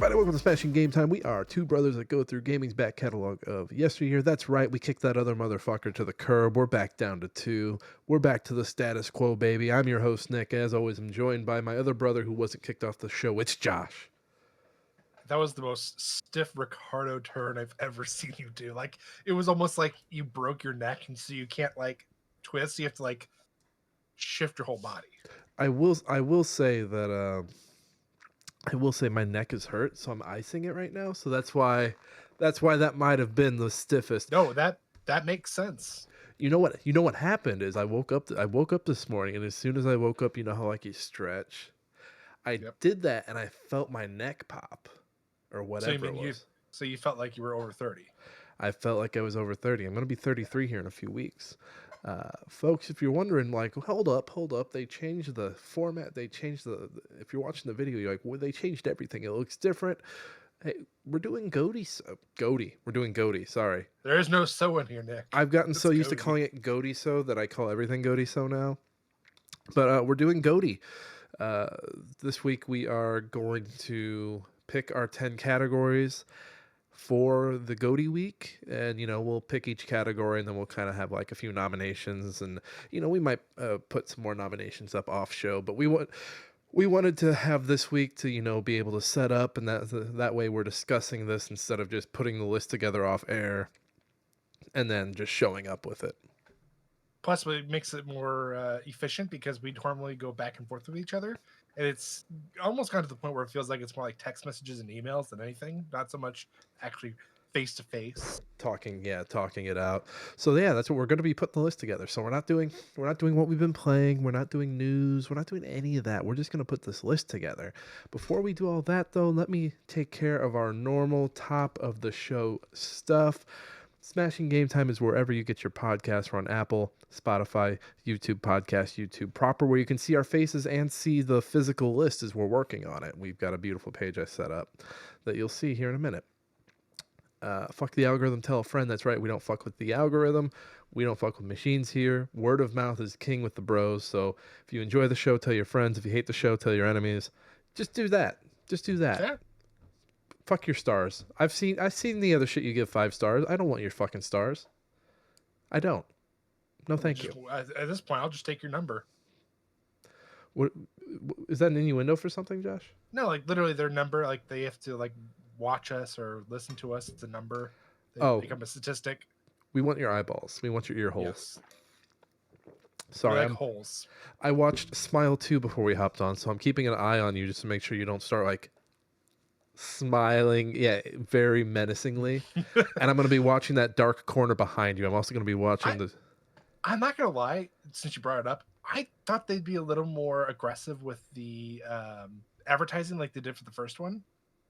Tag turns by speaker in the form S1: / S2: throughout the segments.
S1: everybody, welcome to Smashing Game Time. We are two brothers that go through gaming's back catalog of yesteryear. That's right, we kicked that other motherfucker to the curb. We're back down to two. We're back to the status quo, baby. I'm your host, Nick. As always, I'm joined by my other brother who wasn't kicked off the show. It's Josh.
S2: That was the most stiff Ricardo turn I've ever seen you do. Like, it was almost like you broke your neck, and so you can't, like, twist. You have to, like, shift your whole body.
S1: I will say that I will say my neck is hurt, so I'm icing it right now. So that's why that might have been the stiffest.
S2: No, that makes sense.
S1: You know what happened is I woke up this morning, and as soon as I woke up, you know how like you stretch. I did that, and I felt my neck pop, or whatever it was.
S2: So you felt like you were over 30.
S1: I felt like I was over 30. I'm going to be 33 here in a few weeks. Folks, if you're wondering, like, hold up, they changed the format. They changed if you're watching the video, you're like, well, they changed everything. It looks different. Hey, we're doing GOTY. We're doing GOTY. Sorry.
S2: There is no so in here, Nick.
S1: I've gotten so used to calling it GOTY so that I call everything GOTY so now. But we're doing GOTY. This week we are going to pick our 10 categories for the GOTY week, and we'll pick each category, and then we'll kind of have like a few nominations, and we might put some more nominations up off show, but we wanted to have this week to be able to set up, and that way we're discussing this instead of just putting the list together off air and then just showing up with it.
S2: Plus, it makes it more efficient because we normally go back and forth with each other. And it's almost gotten to the point where it feels like it's more like text messages and emails than anything. Not so much actually face-to-face.
S1: Talking it out. So yeah, that's what we're going to be putting the list together. So we're not doing what we've been playing. We're not doing news. We're not doing any of that. We're just going to put this list together. Before we do all that, though, let me take care of our normal top of the show stuff. Smashing Game Time is wherever you get your podcasts. We're on Apple, Spotify, YouTube Podcast, YouTube Proper, where you can see our faces and see the physical list as we're working on it. We've got a beautiful page I set up that you'll see here in a minute. Fuck the algorithm, tell a friend. That's right, we don't fuck with the algorithm. We don't fuck with machines here. Word of mouth is king with the bros. So if you enjoy the show, tell your friends. If you hate the show, tell your enemies. Just do that. Yeah. Fuck your stars. I've seen the other shit you give 5 stars. I don't want your fucking stars. I don't. No, thank you.
S2: At this point, I'll just take your number.
S1: What is that an innuendo for something, Josh?
S2: No, like literally their number. Like they have to like watch us or listen to us. It's a number. They become a statistic.
S1: We want your eyeballs. We want your ear holes.
S2: Yes.
S1: Sorry,
S2: holes. I
S1: watched Smile 2 before we hopped on, so I'm keeping an eye on you just to make sure you don't start like smiling, very menacingly. And I'm going to be watching that dark corner behind you. I'm also going to be watching
S2: I'm not going to lie, since you brought it up, I thought they'd be a little more aggressive with the advertising like they did for the first one.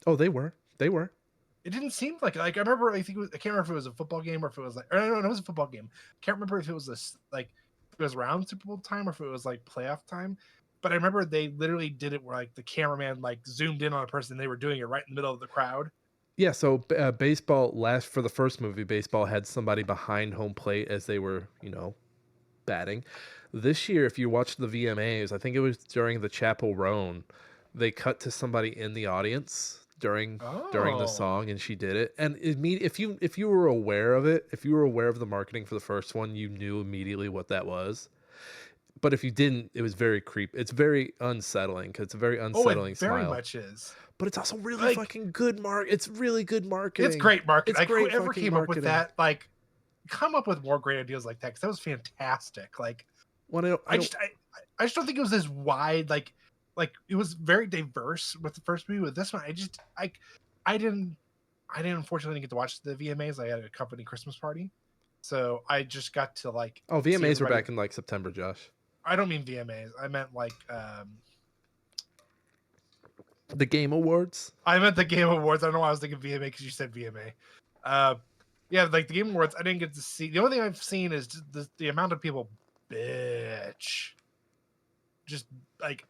S1: Oh, they were.
S2: It didn't seem like I remember. I can't remember if it was a football game or if it was like. Or no, it was a football game. I can't remember if it was if it was around Super Bowl time or if it was like playoff time. But I remember they literally did it where like the cameraman like zoomed in on a person and they were doing it right in the middle of the crowd.
S1: Yeah, so baseball for the first movie, baseball had somebody behind home plate as they were, batting. This year, if you watch the VMAs, I think it was during the Chapel Roan, they cut to somebody in the audience during the song, and she did it. And if you were aware of it, if you were aware of the marketing for the first one, you knew immediately what that was. But if you didn't, it was very creepy. It's very unsettling because it's a very unsettling smile.
S2: Very much is.
S1: But it's also really fucking good It's really good marketing.
S2: It's great marketing. Whoever came
S1: marketing.
S2: Up with that, like, come up with more great ideas like that because that was fantastic. Like, I just don't think it was as wide. Like it was very diverse with the first movie. With this one, I didn't unfortunately get to watch the VMAs. I had a company Christmas party, so I just got to like.
S1: Oh, VMAs were back in like September, Josh.
S2: I don't mean VMAs. I meant like
S1: the Game Awards.
S2: I meant the Game Awards. I don't know why I was thinking VMA because you said VMA. Yeah, like the Game Awards, I didn't get to see. The only thing I've seen is just the amount of people bitch. Just like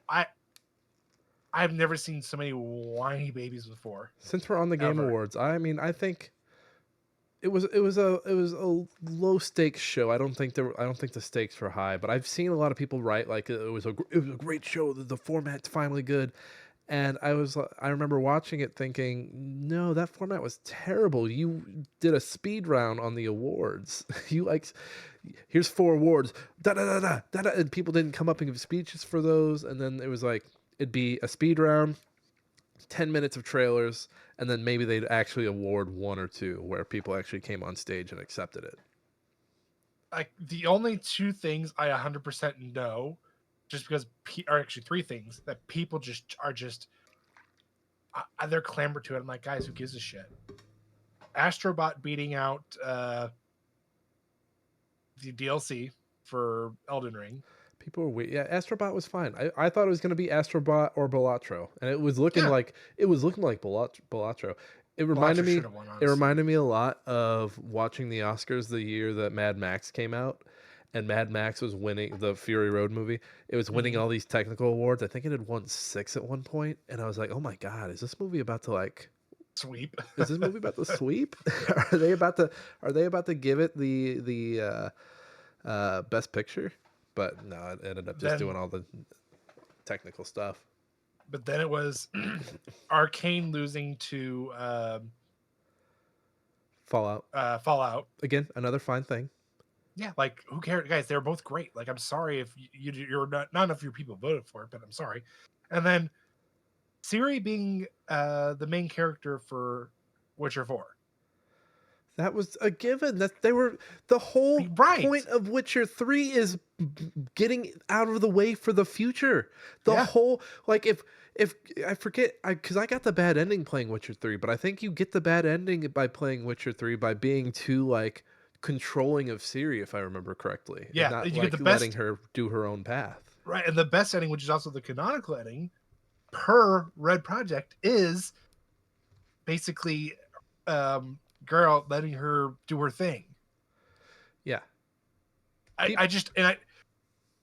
S2: I've never seen so many whiny babies before.
S1: Since we're on the Game Awards, I mean, I think it was a low stakes show. I don't think the stakes were high, but I've seen a lot of people write like it was a great show. The format's finally good, And I remember watching it thinking, no, that format was terrible. You did a speed round on the awards. You like, here's 4 awards, da da da da da da, and people didn't come up and give speeches for those. And then it was like, it'd be a speed round, 10 minutes of trailers, and then maybe they'd actually award 1 or 2 where people actually came on stage and accepted it.
S2: Like the only 2 things I 100% know, just because are actually 3 things that people just they're clamored to it. I'm like, guys, who gives a shit? Astrobot beating out the DLC for Elden Ring.
S1: People were weird. Yeah, Astrobot was fine. I thought it was going to be Astrobot or Balatro, and
S2: Yeah,
S1: it was looking like Balatro. It reminded
S2: Blatcher
S1: me
S2: should have won,
S1: it
S2: honestly.
S1: reminded me a lot of watching the Oscars the year that Mad Max came out, and Mad Max was winning the Fury Road movie. It was winning
S2: Hmm.
S1: all these technical awards. I think it had won 6 at one point, and I was like, "Oh my god, is this movie about to like
S2: Sweep.
S1: is this movie about to sweep? Are they about to give it the best picture?" But no, it ended up just doing
S2: then,
S1: all the technical stuff.
S2: but then it was Arcane losing to
S1: Fallout
S2: Fallout.
S1: again, another fine thing.
S2: Yeah, like who cares, guys? They're both great. Like I'm sorry if you're not enough of your people voted for it, but I'm sorry. And then Siri being the main character for Witcher 4.
S1: That was a given. That they were the whole
S2: Right.
S1: point of Witcher 3 is getting out of the way for the future. The
S2: Yeah.
S1: whole like if I forget cuz I got the bad ending playing Witcher 3, but I think you get the bad ending by playing Witcher 3 by being too like controlling of Ciri if I remember correctly, and
S2: Yeah.
S1: not
S2: You get the
S1: like letting
S2: best,
S1: her do her own path.
S2: right. And the best ending, which is also the canonical ending per Red Project, is basically girl letting her do her thing.
S1: Yeah.
S2: I just, and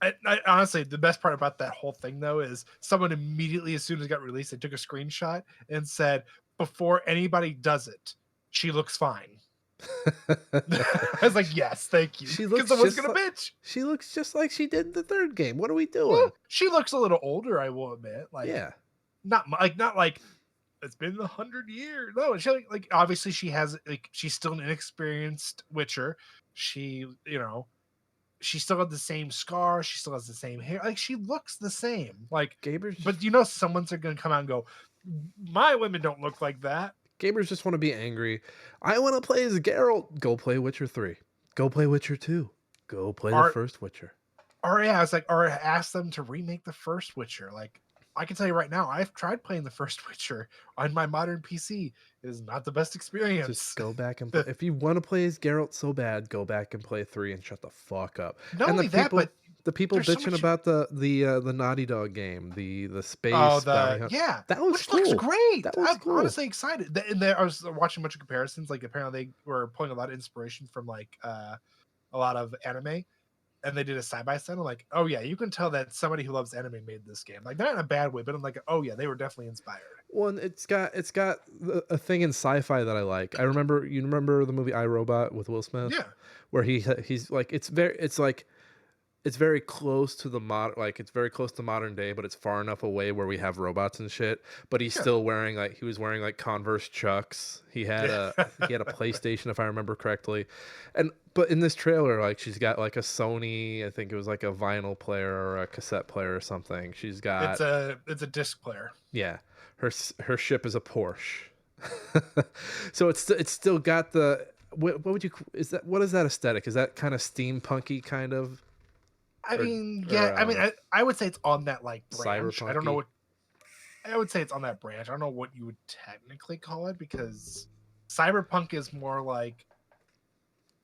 S2: I honestly, the best part about that whole thing though is someone immediately, as soon as it got released, they took a screenshot and said, before anybody does it, she looks fine. I was like, yes, thank you,
S1: She
S2: because
S1: looks
S2: someone's
S1: just
S2: gonna
S1: like
S2: bitch.
S1: she did in the third game. What are we
S2: Well,
S1: doing?
S2: she looks a little older, I will admit. Like,
S1: Yeah.
S2: not like it's been 100 years. No, she like obviously she has like she's still an inexperienced Witcher. She, she still had the same scar. She still has the same hair. Like she looks the same. Like,
S1: Gamers
S2: but someone's gonna come out and go, my women don't look like that.
S1: gamers just want to be angry. I want to play as Geralt. Go play Witcher 3. Go play Witcher 2. Go play the
S2: Or
S1: first Witcher.
S2: yeah, it's like, or ask them to remake the first Witcher. Like, I can tell you right now, I've tried playing the first Witcher on my modern PC. It is not the best
S1: Just
S2: experience.
S1: go back and play. If you want to play as Geralt so bad, go back and play 3 and shut the fuck up.
S2: Not
S1: And
S2: only that, but
S1: the people
S2: there's so
S1: bitching
S2: much.
S1: about the Naughty Dog game, the
S2: Oh,
S1: space bounty
S2: the
S1: hunt.
S2: yeah,
S1: That was
S2: which looks
S1: cool.
S2: great.
S1: That was
S2: I'm
S1: cool.
S2: honestly excited. And there, I was watching a bunch of comparisons. Like apparently they were pulling a lot of inspiration from like a lot of anime, and they did a side by side. I'm like, oh yeah, you can tell that somebody who loves anime made this game. Like not in a bad way, but I'm like, oh yeah, they were definitely inspired.
S1: One, it's got a thing in sci-fi that I like. You remember the movie I, Robot with Will Smith,
S2: Yeah,
S1: where he's like it's very close to the it's very close to modern day, but it's far enough away where we have robots and shit. But he's
S2: yeah,
S1: still wearing he was wearing like Converse Chucks.
S2: yeah.
S1: He had a PlayStation if I remember correctly, and but in this trailer she's got like a Sony, I think it was like a vinyl player or a cassette player or something. She's got
S2: It's a disc player.
S1: yeah, her ship is a Porsche. So it's still got the what would you is that what is that aesthetic? Is that kind of steampunky kind of
S2: I
S1: or
S2: mean, yeah,
S1: or
S2: I mean, I would say it's on that like branch. I don't know
S1: cyberpunky?
S2: what I would say it's on that branch. I don't know what you would technically call it because cyberpunk is more like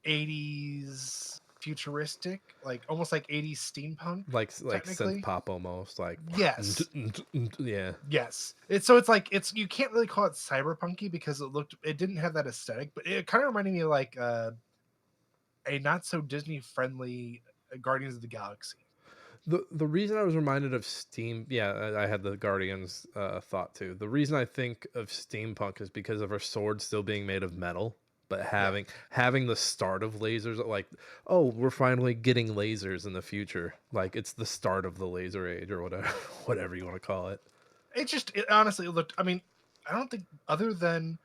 S2: 80s futuristic, like almost like 80s steampunk
S1: Like synth
S2: technically.
S1: pop almost
S2: Yes.
S1: yeah.
S2: Yes. It's like it's you can't really call it cyberpunky because it didn't have that aesthetic, but it kind of reminded me of like a not so Disney friendly Guardians of the Galaxy.
S1: The reason I was reminded of steam, yeah, I had the Guardians thought too. The reason I think of steampunk is because of her sword still being made of metal, but
S2: Yeah.
S1: having the start of lasers, like, oh, we're finally getting lasers in the future. Like it's the start of the laser age or whatever whatever you want to call it.
S2: It honestly looked. I mean, I don't think other than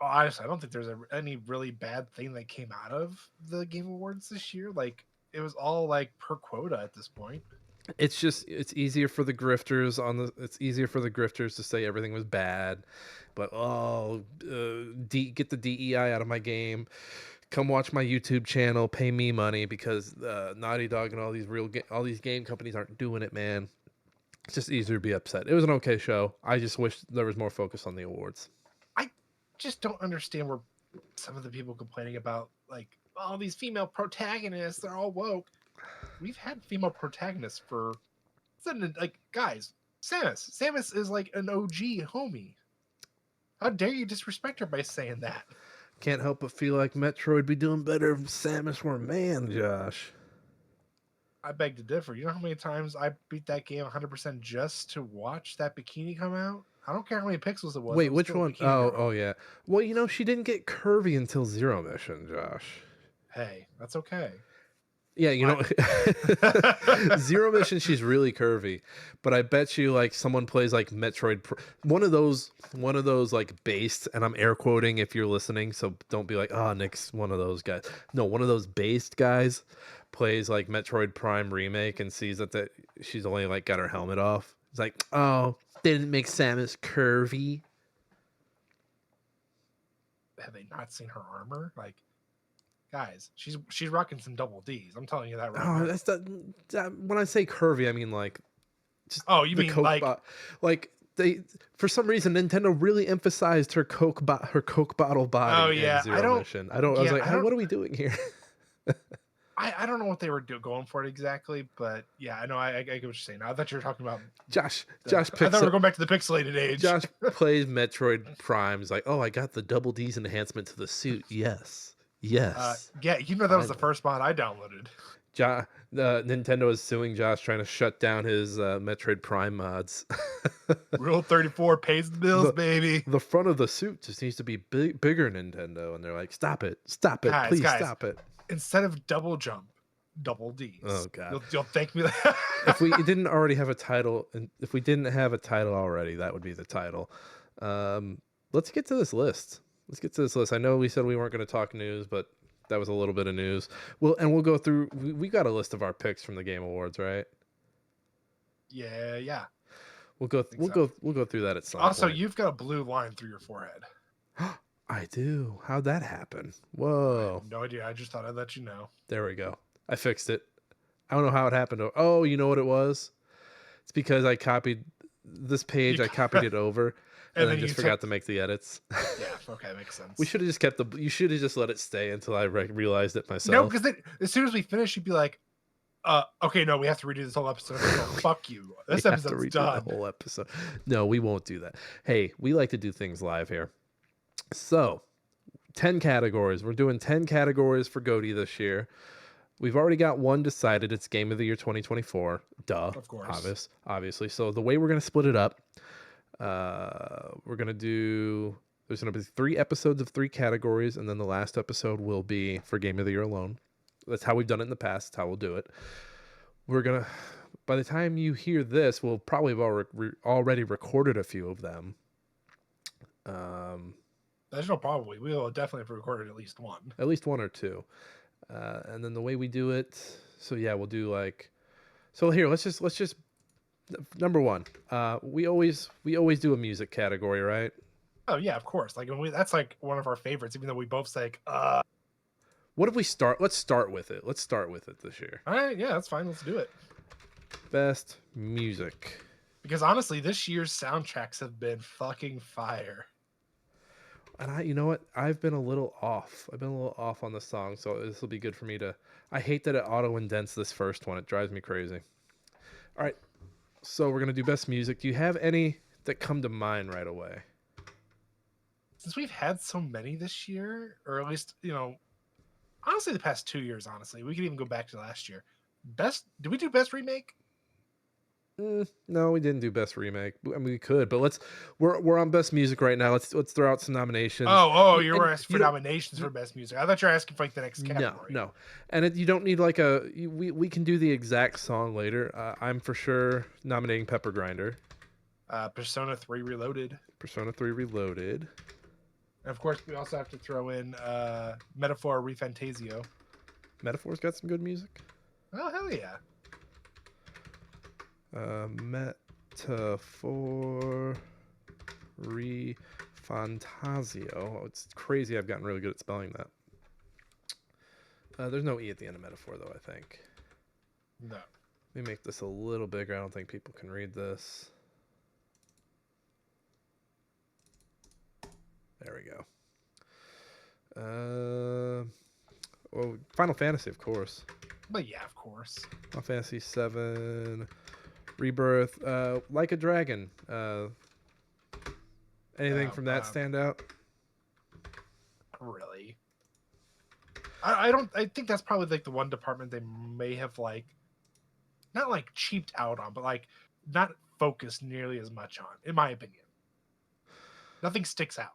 S2: honestly, I don't think there's any really bad thing that came out of the Game Awards this year. Like it was all like per quota at this point.
S1: It's easier for the grifters it's easier for the grifters to say everything was bad, but get the DEI out of my game. Come watch my YouTube channel, pay me money because Naughty Dog and all these game companies aren't doing it, man. It's just easier to be upset. It was an okay show. I just wish there was more focus on the awards.
S2: I just don't understand where some of the people complaining about like all these female protagonists, they're all woke. We've had female protagonists for like guys. Samus is like an OG homie. How dare you disrespect her by saying that?
S1: Can't help but feel like Metroid be doing better if Samus were a man, Josh.
S2: I beg to differ. You know how many times I beat that game 100% just to watch that bikini come out? I don't care how many pixels it was.
S1: Wait,
S2: It was
S1: which
S2: still a
S1: one?
S2: bikini girl.
S1: Oh, yeah. Well, she didn't get curvy until Zero Mission, Josh.
S2: Hey, that's okay.
S1: Yeah, Zero Mission, she's really curvy, but I bet you like someone plays like Metroid, one of those like based, and I'm air quoting if you're listening, so don't be like, oh, Nick's one of those guys. No, one of those based guys plays like Metroid Prime Remake and sees that she's only like got her helmet off. It's like, oh, they didn't make Samus curvy.
S2: Have they not seen her armor? Like, guys, she's rocking some double D's. I'm telling you that right now.
S1: That's when I say curvy, I mean like just
S2: you mean
S1: like they for some reason Nintendo really emphasized her Coke bottle body.
S2: Oh yeah,
S1: in Zero Mission. I was like, what are we doing here?
S2: I don't know what they were going for it exactly, but yeah, I know I get what you're saying. I thought you were talking about
S1: Josh.
S2: I thought we were going back to the pixelated age.
S1: Josh plays Metroid Prime. He's like, oh, I got the double D's enhancement to the suit. Yes.
S2: Yeah, that was the first mod I downloaded.
S1: Nintendo is suing Josh, trying to shut down his Metroid Prime mods.
S2: Rule 34 pays the bills, baby.
S1: The front of the suit just needs to be bigger, Nintendo, and they're like, stop it, please stop it.
S2: Instead of double jump, double D's.
S1: Oh god,
S2: you'll thank me.
S1: If we didn't already have a title, and if we didn't have a title already, that would be the title. Let's get to this list. I know we said we weren't going to talk news, but that was a little bit of news. We'll go through. We got a list of our picks from the Game Awards, right?
S2: Yeah.
S1: We'll go through that at some
S2: also,
S1: point.
S2: you've got a blue line through your forehead.
S1: I do. How'd that happen? Whoa.
S2: I have no idea. I just thought I'd let you know.
S1: There we go. I fixed it. I don't know how it happened. Oh, you know what it was? It's because I copied this page. I copied it over, and then just forgot to make the edits.
S2: Yeah. Okay, makes sense.
S1: We should have just you should have just let it stay until I realized it myself.
S2: No, because as soon as we finish, you'd be like, okay, no, we have to redo this whole episode. Fuck you. This episode's done.
S1: The whole episode. No, we won't do that. Hey, we like to do things live here. So, 10 categories. We're doing 10 categories for GOTY this year. We've already got one decided. It's Game of the Year 2024. Duh.
S2: Of course.
S1: Obviously. So, the way we're going to split it up, we're going to do... There's going to be 3 episodes of 3 categories, and then the last episode will be for Game of the Year alone. That's how we've done it in the past. That's how we'll do it. We're going to... By the time you hear this, we'll probably have already recorded a few of them.
S2: There's no probably. We will definitely have recorded at least one.
S1: At least 1 or 2. And then the way we do it, so yeah, we'll do like, so here, let's just number 1. We always do a music category, right?
S2: Oh yeah, of course. Like that's like one of our favorites, even though we both say,
S1: what if we start? Let's start with it. Let's start with it this year.
S2: All right, yeah, that's fine. Let's do it.
S1: Best music.
S2: Because honestly, this year's soundtracks have been fucking fire.
S1: And you know what? I've been a little off. On the song, so this will be good for me to... I hate that it auto-indents this first one. It drives me crazy. All right, so we're going to do best music. Do you have any that come to mind right away?
S2: Since we've had so many this year, or at least, honestly, the past 2 years, honestly, we could even go back to last year. Did we do best remake?
S1: No, we didn't do best remake. I mean, we could, but we're on best music right now. Let's throw out some nominations.
S2: You were
S1: And
S2: asking
S1: you
S2: for
S1: don't.
S2: nominations for best music. I thought you were asking for like the next
S1: No,
S2: category.
S1: no, and you don't need like we can do the exact song later. I'm for sure nominating Pepper Grinder,
S2: Persona 3 Reloaded.
S1: Persona 3 Reloaded.
S2: And of course, we also have to throw in Metaphor Refantasio.
S1: Metaphor's got some good music.
S2: Oh, hell yeah.
S1: Metaphor Refantasio. Oh, it's crazy. I've gotten really good at spelling that. There's no E at the end of Metaphor, though, I think.
S2: No.
S1: Let me make this a little bigger. I don't think people can read this. There we go. Well, Final Fantasy, of course.
S2: But yeah, of course.
S1: Final Fantasy 7, Rebirth, Like a Dragon. Anything from that stand out?
S2: Really? I don't. I think that's probably like the one department they may have like, not like cheaped out on, but like not focused nearly as much on, in my opinion. Nothing sticks out.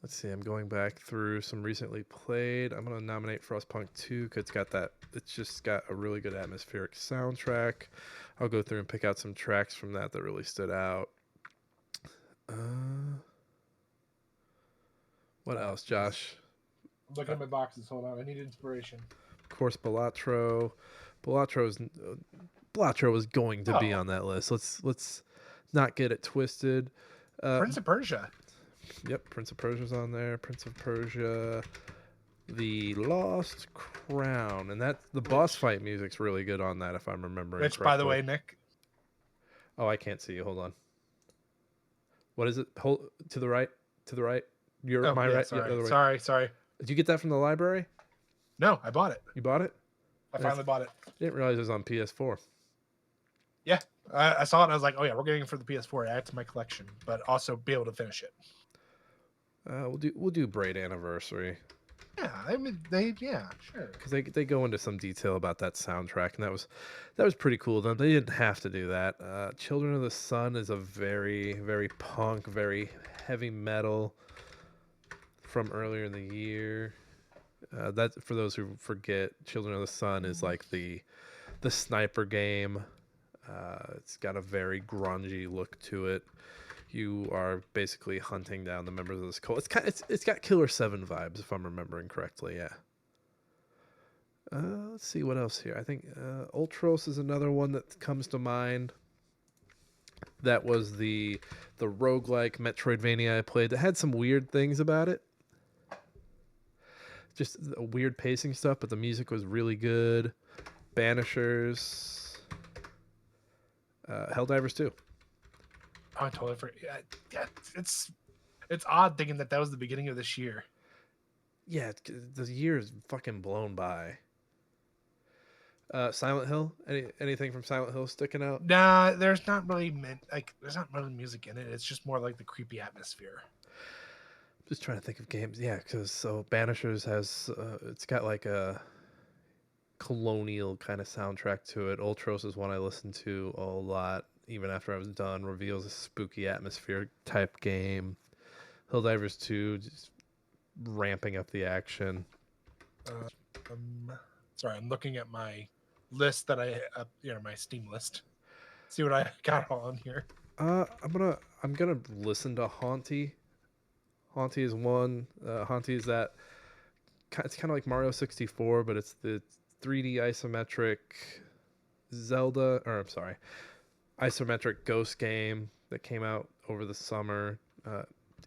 S1: Let's see. I'm going back through some recently played. I'm gonna nominate Frostpunk 2 because it's just got a really good atmospheric soundtrack. I'll go through and pick out some tracks from that really stood out. What else, Josh?
S2: I'm looking at my boxes. Hold on. I need inspiration.
S1: Of course, Balatro. Balatro is going to be on that list. Let's not get it twisted.
S2: Prince of Persia.
S1: Yep, Prince of Persia's on there. Prince of Persia, The Lost Crown, and the boss fight music's really good on that, if I'm remembering.
S2: Which,
S1: correctly.
S2: by the way, Nick.
S1: Oh, I can't see you. Hold on. What is it? Hold to the right. To the right. You're my right.
S2: Sorry.
S1: Yeah,
S2: Sorry.
S1: Did you get that from the library?
S2: No, I bought it.
S1: You bought it?
S2: I finally bought it.
S1: Didn't realize it was on PS4.
S2: Yeah, I saw it and I was like, oh yeah, we're getting it for the PS4. Add it to my collection, but also be able to finish it.
S1: We'll do Braid Anniversary.
S2: Yeah, I mean sure.
S1: Because they go into some detail about that soundtrack, and that was pretty cool. Though they didn't have to do that. Children of the Sun is a very, very punk, very heavy metal from earlier in the year. That, for those who forget, Children of the Sun is like the sniper game. It's got a very grungy look to it. You are basically hunting down the members of this cult. It's got Killer 7 vibes, if I'm remembering correctly. Yeah. Let's see what else here. I think Ultros is another one that comes to mind. That was the roguelike Metroidvania I played that had some weird things about it. Just weird pacing stuff, but the music was really good. Banishers. Helldivers 2.
S2: Oh, I totally forgot. Yeah, it's odd thinking that was the beginning of this year.
S1: Yeah, the year is fucking blown by. Silent Hill. Anything from Silent Hill sticking out?
S2: Nah, there's not really music in it. It's just more like the creepy atmosphere.
S1: Just trying to think of games. Yeah, because Banishers has it's got like a colonial kind of soundtrack to it. Ultros is one I listened to a lot, even after I was done. Reveals a spooky atmosphere type game. Helldivers 2, just ramping up the action.
S2: Sorry, I'm looking at my list that my Steam list. See what I got on here.
S1: I'm gonna listen to Haunty. Haunty is one. Haunty is that. It's kind of like Mario 64, but it's the 3D isometric isometric ghost game that came out over the summer.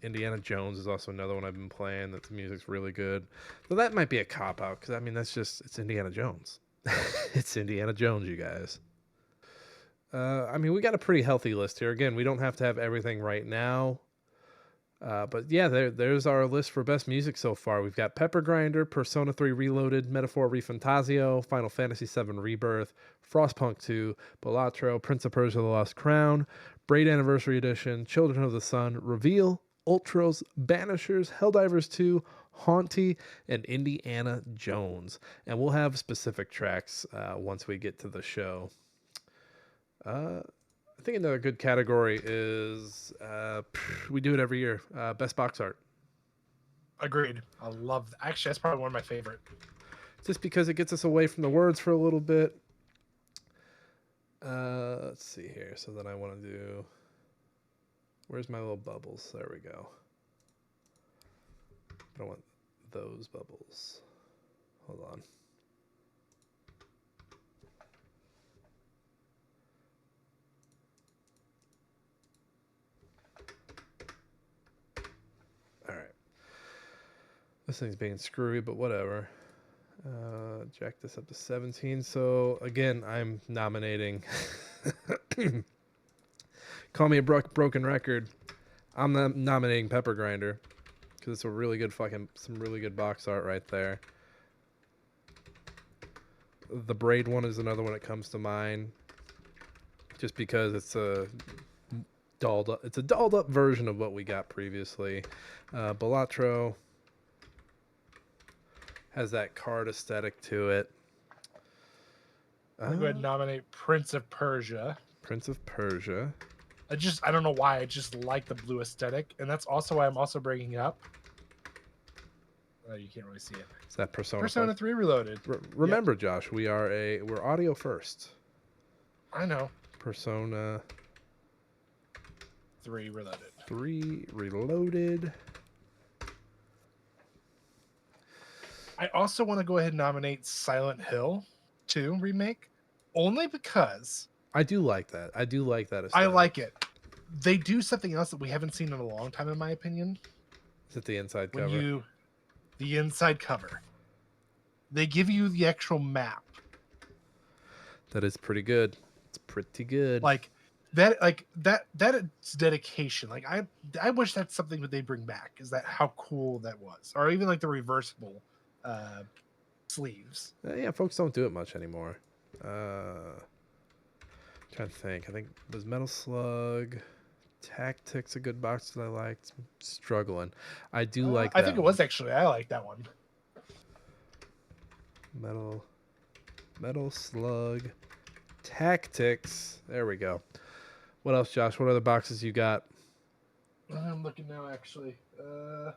S1: Indiana Jones is also another one I've been playing. That the music's really good. But that might be a cop out because it's Indiana Jones. It's Indiana Jones, you guys. We got a pretty healthy list here. Again, we don't have to have everything right now. But yeah, there's our list for best music so far. We've got Pepper Grinder, Persona 3 Reloaded, Metaphor Refantasio, Final Fantasy 7 Rebirth, Frostpunk 2, Balatro, Prince of Persia: The Lost Crown, Braid Anniversary Edition, Children of the Sun, Reveal, Ultros, Banishers, Helldivers 2, Haunty, and Indiana Jones. And we'll have specific tracks once we get to the show. I think another good category is we do it every year. Best box art.
S2: Agreed. I love. Actually, that's probably one of my favorite.
S1: Just because it gets us away from the words for a little bit. Let's see here. So then I want to do. Where's my little bubbles? There we go. I don't want those bubbles. Hold on. All right. This thing's being screwy, but whatever. Jack this up to 17. So again, I'm nominating. Call me a broken record. I'm nominating Pepper Grinder because it's a really good some really good box art right there. The braid one is another one that comes to mind, just because it's a dolled up version of what we got previously. Balatro has that card aesthetic to it.
S2: I'm gonna go ahead and nominate Prince of Persia.
S1: Prince of Persia.
S2: I don't know why. I just like the blue aesthetic, and that's also why I'm also bringing up. Oh, you can't really see it.
S1: Is that Persona?
S2: Persona 3 Reloaded.
S1: Remember, yep. Josh, we're audio first.
S2: I know.
S1: Persona
S2: 3 Reloaded.
S1: 3 Reloaded.
S2: I also want to go ahead and nominate Silent Hill 2 Remake, only because
S1: I do like that. I do like that.
S2: I like it. They do something else that we haven't seen in a long time, in my opinion.
S1: Is it the inside cover?
S2: The inside cover. They give you the actual map.
S1: That is pretty good. It's pretty good.
S2: That's dedication. Like I wish that's something that they bring back. Is that how cool that was? Or even like the reversible sleeves.
S1: Yeah, folks don't do it much anymore. Trying to think. I think there's Metal Slug. Tactics a good box that I liked. I'm struggling. I do like that.
S2: I think it was actually. I like that one.
S1: Metal Slug. Tactics. There we go. What else, Josh? What other boxes you got?
S2: I'm looking now, actually. I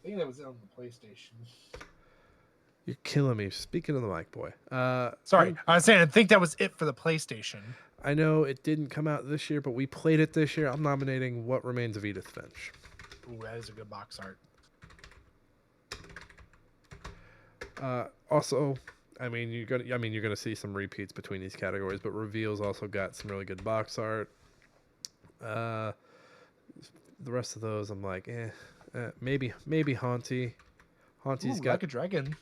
S2: think that was on the PlayStation.
S1: You're killing me. Speaking of the mic, boy.
S2: Sorry, I was saying I think that was it for the PlayStation.
S1: I know it didn't come out this year, but we played it this year. I'm nominating What Remains of Edith Finch.
S2: Ooh, that is a good box art.
S1: Also, you're gonna see some repeats between these categories, but Reveal's also got some really good box art. The rest of those, I'm like, maybe Haunty. Haunty's got
S2: Like a Dragon.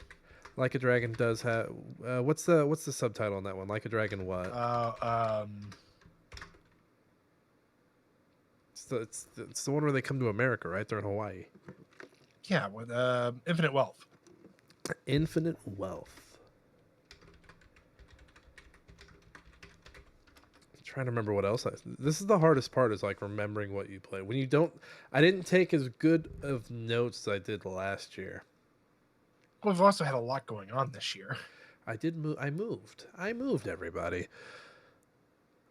S1: Like a Dragon does have. What's the subtitle on that one? Like a Dragon what? It's the one where they come to America, right? They're in Hawaii.
S2: Yeah, with Infinite Wealth.
S1: Infinite Wealth. I'm trying to remember what else. This is the hardest part, is like remembering what you play. When you don't, I didn't take as good of notes as I did last year.
S2: Well, we've also had a lot going on this year.
S1: I did move. I moved everybody.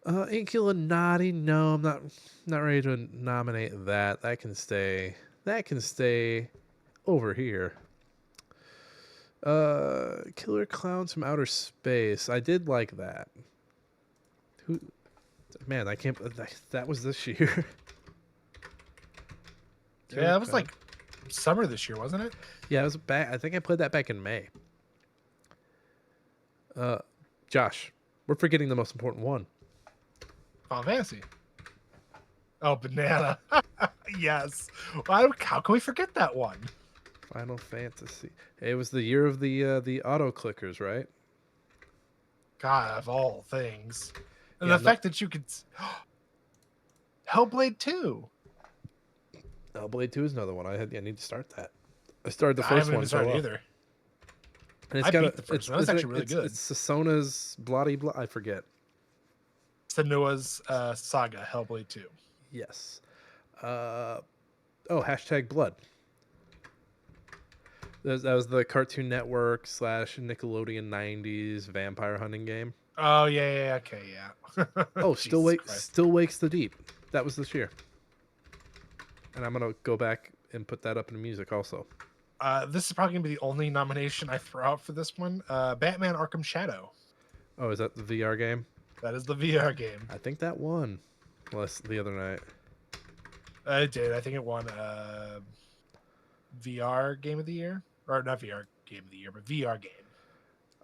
S1: Inkula Naughty. No, I'm not ready to nominate that. That can stay over here. Killer Clowns from Outer Space. I did like that. Man, I can't. That was this year.
S2: Yeah, that was like summer this year, wasn't it?
S1: Yeah, it was back. I think I played that back in May. Josh, we're forgetting the most important one.
S2: Final Fantasy. Oh, Banana. Yes. How can we forget that one?
S1: Final Fantasy. It was the year of the auto clickers, right?
S2: God, of all things. And the fact that you could... Hellblade 2.
S1: Hellblade 2 is another one. I need to start that. I started the first one.
S2: I haven't started either.
S1: And
S2: I beat the first one. That's actually really good.
S1: It's Sasona's Bloody Blood. I forget.
S2: Senua's Saga, Hellblade 2.
S1: Yes. Hashtag Blood. That was the Cartoon Network / Nickelodeon 90s vampire hunting game.
S2: Oh yeah, okay, yeah.
S1: Oh,
S2: Jesus Christ.
S1: Still Wakes the Deep. That was this year. And I'm gonna go back and put that up in music also.
S2: This is probably gonna be the only nomination I throw out for this one. Batman: Arkham Shadow.
S1: Oh, is that the VR game?
S2: That is the VR game.
S1: I think that won. Last the other night.
S2: It did. I think it won VR Game of the Year, or not VR Game of the Year, but VR game.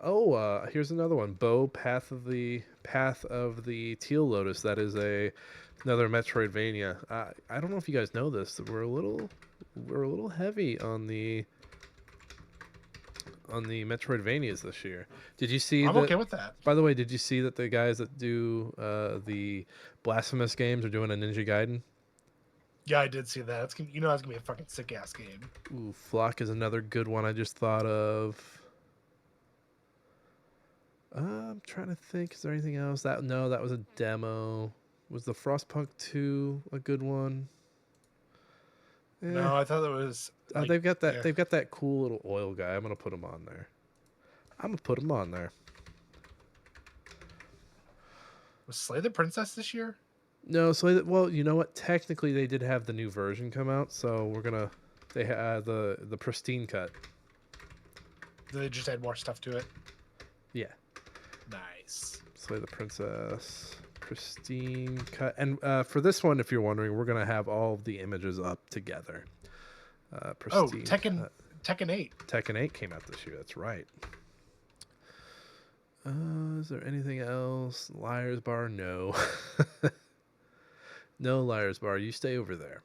S1: Oh, here's another one. Bo Path of the Teal Lotus. That is another Metroidvania. I don't know if you guys know this. We're a little heavy on the Metroidvanias this year. Did you see
S2: I'm
S1: that?
S2: okay with that.
S1: By the way, did you see that the guys that do the Blasphemous games are doing a Ninja Gaiden?
S2: Yeah, I did see that. That's gonna, that's gonna be a fucking sick ass game.
S1: Ooh, Flock is another good one I just thought of. I'm trying to think. Is there anything else? That was a demo. Was the Frostpunk 2 a good one? Eh,
S2: No, I thought it was like yeah.
S1: they've got that cool little oil guy. I'm gonna put him on there. I'm gonna put him on there.
S2: Was Slay the Princess this year?
S1: No, so well, you know what? Technically, they did have the new version come out, so they had the pristine cut.
S2: They just add more stuff to it.
S1: Yeah.
S2: Nice.
S1: Slay the Princess, pristine cut, and for this one, if you're wondering, we're gonna have all of the images up together. Pristine
S2: Tekken 8.
S1: Tekken 8 came out this year. That's right. Is there anything else? Liar's Bar? No. No Liar's Bar. You stay over there.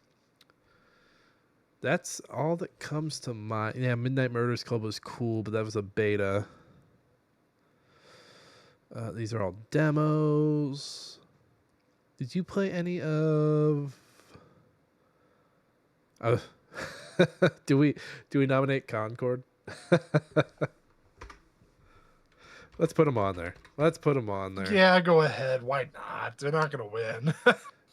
S1: That's all that comes to mind. Yeah, Midnight Murders Club was cool, but that was a beta. These are all demos. Did you play any of? Do we nominate Concord? Let's put them on there.
S2: Yeah, go ahead. Why not? They're not gonna win.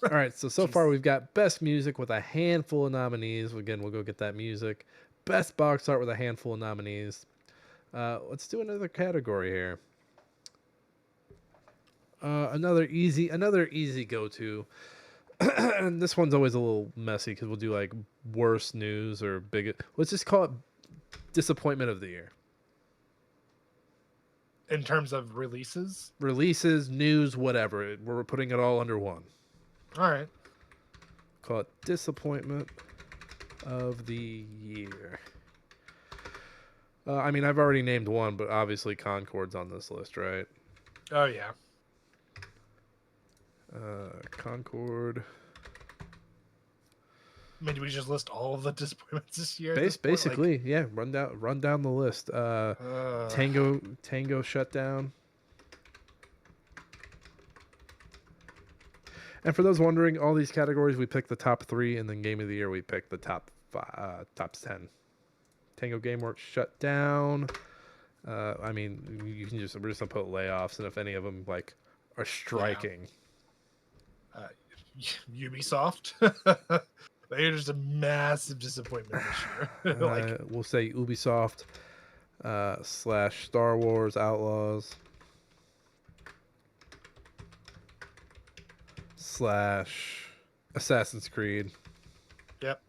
S1: All right. So far we've got best music with a handful of nominees. Again, we'll go get that music. Best box art with a handful of nominees. Let's do another category here. Another easy go-to. And this one's always a little messy because we'll do like worst news or biggest. Let's just call it disappointment of the year.
S2: In terms of releases,
S1: news, whatever. We're putting it all under one.
S2: All right.
S1: Call it disappointment of the year. I mean, I've already named one, but obviously Concord's on this list, right?
S2: Oh yeah.
S1: Concord.
S2: I mean, do we just list all of the disappointments this year?
S1: Basically, yeah. Run down the list. Tango Shutdown. And for those wondering, all these categories we picked the top 3, and then Game of the Year we picked the top 10. Tango Gameworks shut down. I mean, we're just gonna put layoffs, and if any of them like are striking.
S2: Ubisoft. They're just a massive disappointment this year.
S1: We'll say Ubisoft / Star Wars Outlaws / Assassin's Creed.
S2: Yep.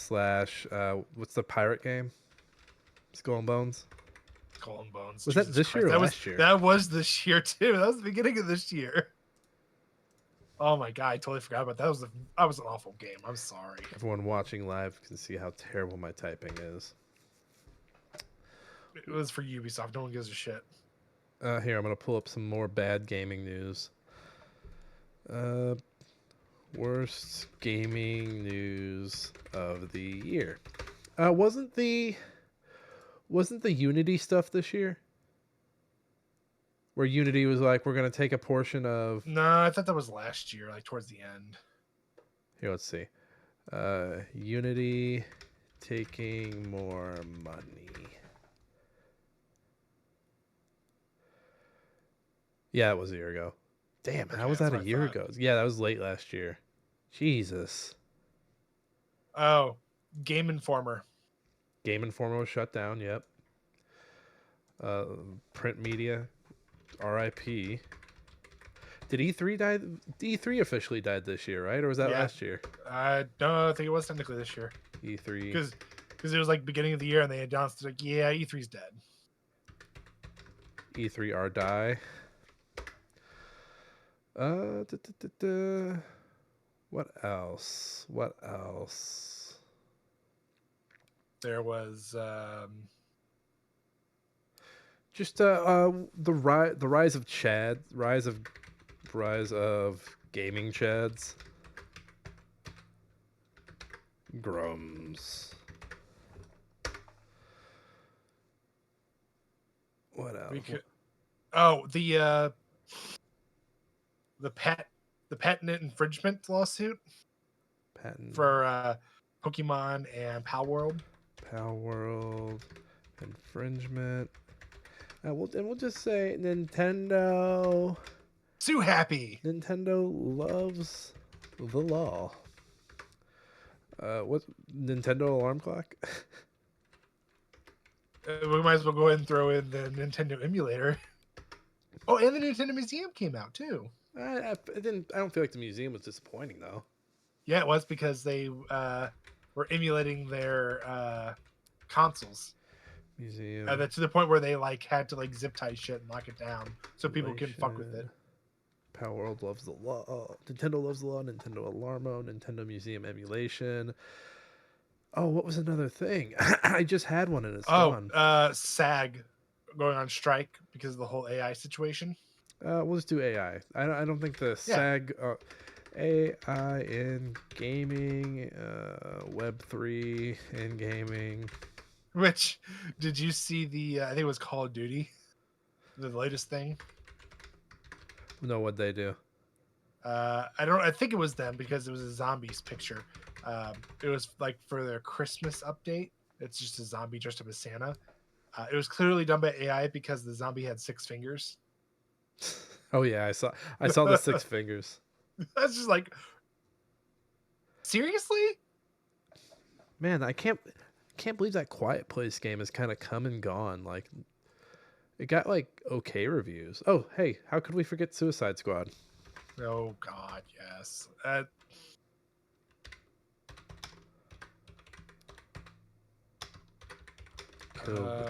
S1: / what's the pirate game? Skull and Bones.
S2: Skull and Bones.
S1: Was that this year or last year?
S2: That was this year too. That was the beginning of this year. Oh my god, I totally forgot about that. That was an awful game. I'm sorry.
S1: Everyone watching live can see how terrible my typing is.
S2: It was for Ubisoft. No one gives a shit.
S1: Here, I'm gonna pull up some more bad gaming news. Worst gaming news of the year. Wasn't the Unity stuff this year? Where Unity was like, we're going to take a portion of...
S2: No, I thought that was last year, like towards the end.
S1: Here, let's see. Unity taking more money. Yeah, it was a year ago. Damn, how was that a year ago? Yeah, that was late last year. Jesus.
S2: Oh, Game Informer.
S1: Game Informer was shut down, yep. Print media R.I.P. Did E3 die? E3 officially died this year, right? Or was that
S2: Yeah,
S1: last year?
S2: no, I think it was technically this year
S1: E3.
S2: because it was like beginning of the year and they announced like, yeah, E3's dead.
S1: E3R die. Uh, da, da, da, da. What else? What else?
S2: There was
S1: Just the rise of Chad, rise of gaming Chads. Grums. What
S2: we
S1: else?
S2: could oh the patent infringement lawsuit
S1: Patent
S2: for Pokemon and Pal World.
S1: Pal World infringement. We'll just say Nintendo.
S2: Sue happy.
S1: Nintendo loves the law. What Nintendo alarm clock?
S2: We might as well go ahead and throw in the Nintendo emulator. Oh, and the Nintendo Museum came out too.
S1: I didn't. I don't feel like the museum was disappointing though.
S2: Yeah, it was because they were emulating their consoles.
S1: Museum.
S2: To the point where they like had to like zip tie shit and lock it down so people can fuck with it.
S1: Relation. Power World loves the law. Nintendo loves the law. Nintendo Alarmo. Nintendo Museum emulation. Oh, what was another thing? I just had one and it's gone.
S2: SAG going on strike because of the whole AI situation.
S1: We'll just do AI. I don't think the
S2: Yeah.
S1: SAG AI in gaming, Web3 in gaming.
S2: Which did you see the? I think it was Call of Duty, the latest thing.
S1: No, what they do?
S2: I don't. I think it was them because it was a zombies picture. It was like for their Christmas update. It's just a zombie dressed up as Santa. It was clearly done by AI because the zombie had 6 fingers.
S1: Oh yeah, I saw the 6 fingers.
S2: That's just like, seriously?
S1: Man, I can't believe that Quiet Place game has kind of come and gone. Like it got like okay reviews. Oh, hey, how could we forget Suicide Squad?
S2: Oh God, yes.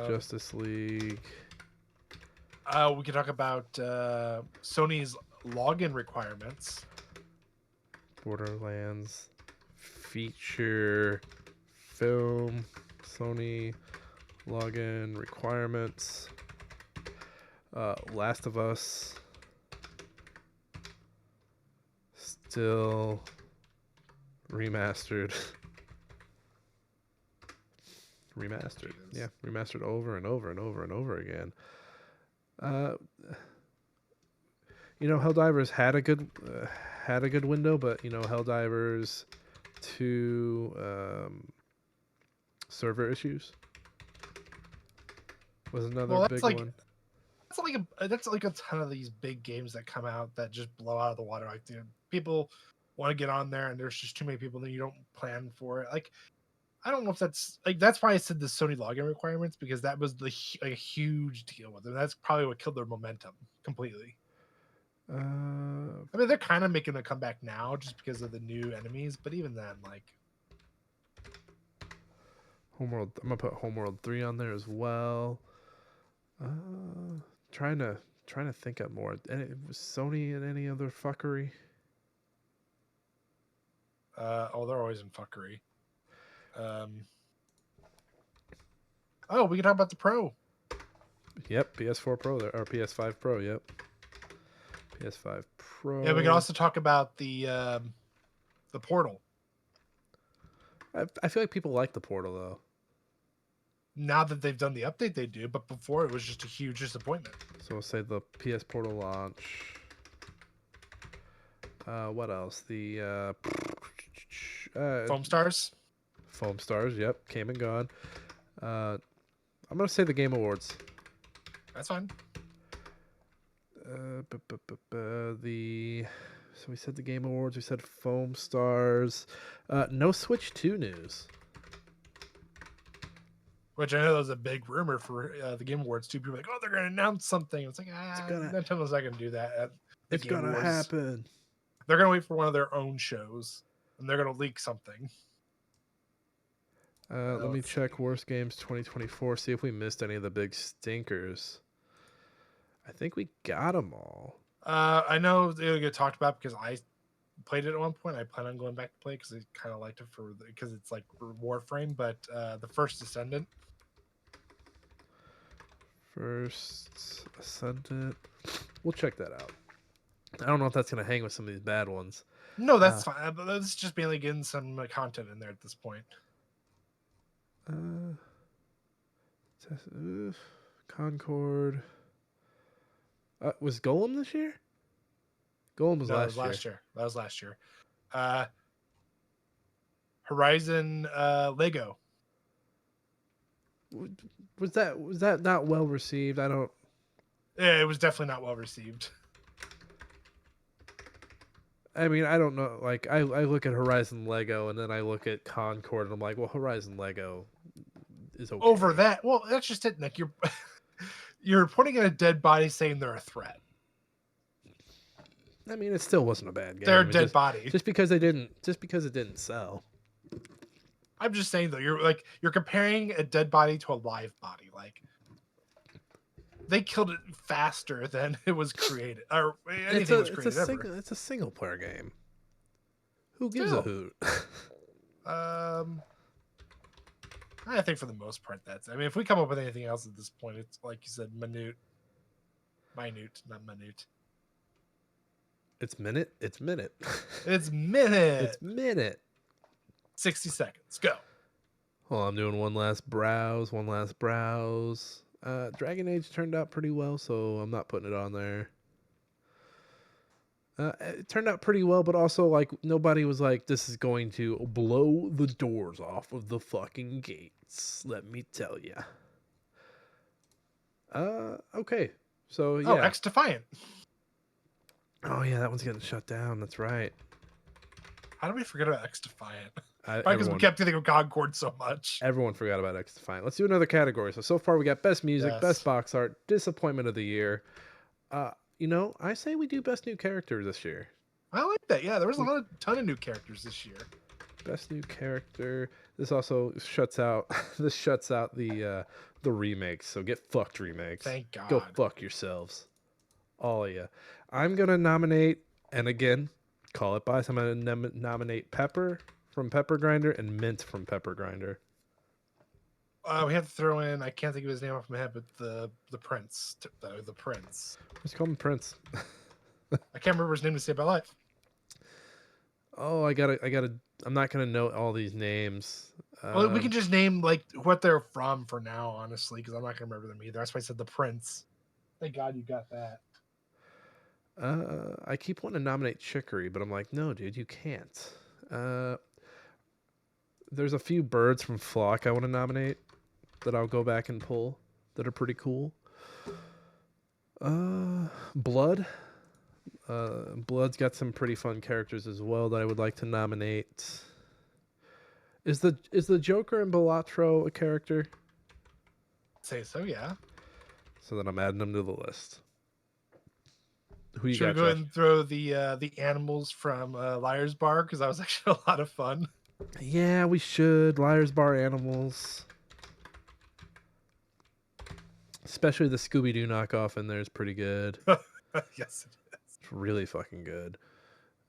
S1: Justice League.
S2: We could talk about Sony's login requirements.
S1: Borderlands feature film. Sony login requirements. Last of Us still remastered. Remastered. Yeah, remastered over and over and over and over again. Helldivers had a good window, but Helldivers 2 server issues was another big one.
S2: That's like a ton of these big games that come out that just blow out of the water. Like, dude, people want to get on there, and there's just too many people that you don't plan for it. Like, I don't know if that's why I said the Sony login requirements, because that was a huge deal with them. That's probably what killed their momentum completely. I mean, they're kind of making a comeback now just because of the new enemies, but even then, like,
S1: Homeworld. I'm gonna put Homeworld 3 on there as well. Trying to think of more. Was Sony in any other fuckery?
S2: they're always in fuckery. We can talk about the Pro.
S1: Yep, PS4 Pro or PS5 Pro. Yep, PS5 Pro.
S2: Yeah, we can also talk about the Portal.
S1: I feel like people like the Portal though.
S2: Now that they've done the update, they do, but before it was just a huge disappointment.
S1: So we'll say the PS Portal launch. What else? The
S2: Foam Stars.
S1: Foam Stars. Yep, came and gone. I'm gonna say the Game Awards.
S2: That's fine.
S1: So we said the Game Awards. We said Foam Stars. No Switch 2 news.
S2: Which I know that was a big rumor for the Game Awards too. People were like, oh, they're going to announce something. It's like, Nintendo's not going to do that at the
S1: It's
S2: Game
S1: gonna
S2: Awards.
S1: happen.
S2: They're going to wait for one of their own shows, and they're going to leak something.
S1: Let me check Worst Games 2024, see if we missed any of the big stinkers. I think we got them all.
S2: I know it'll get talked about because I played it at one point. I plan on going back to play because I kind of liked it because it's like Warframe, but the First Descendant.
S1: First Ascendant. We'll check that out. I don't know if that's going to hang with some of these bad ones.
S2: No, that's fine. But that's just mainly getting some content in there at this point.
S1: Concord. Was Golem this year? Golem was last year.
S2: That was last year. Horizon Lego.
S1: Was that not well received? I don't.
S2: Yeah, it was definitely not well received.
S1: I mean, I don't know. Like, I look at Horizon Lego and then I look at Concord and I'm like, well, Horizon Lego is okay.
S2: Over that, well, that's just it, Nick. You're putting in a dead body saying they're a threat.
S1: I mean, it still wasn't a bad game.
S2: They're a dead body.
S1: Just because it didn't sell.
S2: I'm just saying though, you're comparing a dead body to a live body. Like, they killed it faster than it was created, or anything was created ever.
S1: It's a single player game. Who gives a hoot?
S2: I think for the most part that's. I mean, if we come up with anything else at this point, it's like you said, minute, not minute.
S1: It's minute. It's minute.
S2: It's minute.
S1: It's minute.
S2: 60 seconds. Go.
S1: Well, I'm doing one last browse. Dragon Age turned out pretty well, so I'm not putting it on there. It turned out pretty well, but also, like, nobody was like, this is going to blow the doors off of the fucking gates. Let me tell you. Okay. So, yeah.
S2: Oh, X Defiant.
S1: Oh, yeah, that one's getting shut down. That's right.
S2: How do we forget about X Defiant? Probably because we kept thinking of Concord so much.
S1: Everyone forgot about X Defiant. Let's do another category. So far we got Best Music, Best Box Art, Disappointment of the Year. I say we do Best New Character this year.
S2: I like that. Yeah, there was a ton of new characters this year.
S1: Best New Character. This also shuts out the remakes. So get fucked, remakes.
S2: Thank God.
S1: Go fuck yourselves, all of you. I'm gonna nominate, and again, call it bias. I'm gonna nominate Pepper from Pepper Grinder and Mint from Pepper Grinder.
S2: We have to throw in, I can't think of his name off my head, but the Prince. The Prince.
S1: Let's call him Prince.
S2: I can't remember his name to save my life.
S1: Oh, I'm not gonna note all these names.
S2: Well, we can just name like what they're from for now, honestly, because I'm not gonna remember them either. That's why I said the Prince. Thank God you got that.
S1: I keep wanting to nominate Chicory, but I'm like, no, dude, you can't. There's a few birds from Flock I want to nominate that I'll go back and pull that are pretty cool. Blood. Blood's got some pretty fun characters as well that I would like to nominate. Is the Joker in Balatro a character?
S2: I'd say so, yeah.
S1: So then I'm adding them to the list. Who you
S2: Should
S1: got,
S2: we go ahead and throw the animals from Liar's Bar, because that was actually a lot of fun.
S1: Yeah, we should. Liar's Bar animals. Especially the Scooby-Doo knockoff in there is pretty good.
S2: Yes, it is.
S1: It's really fucking good.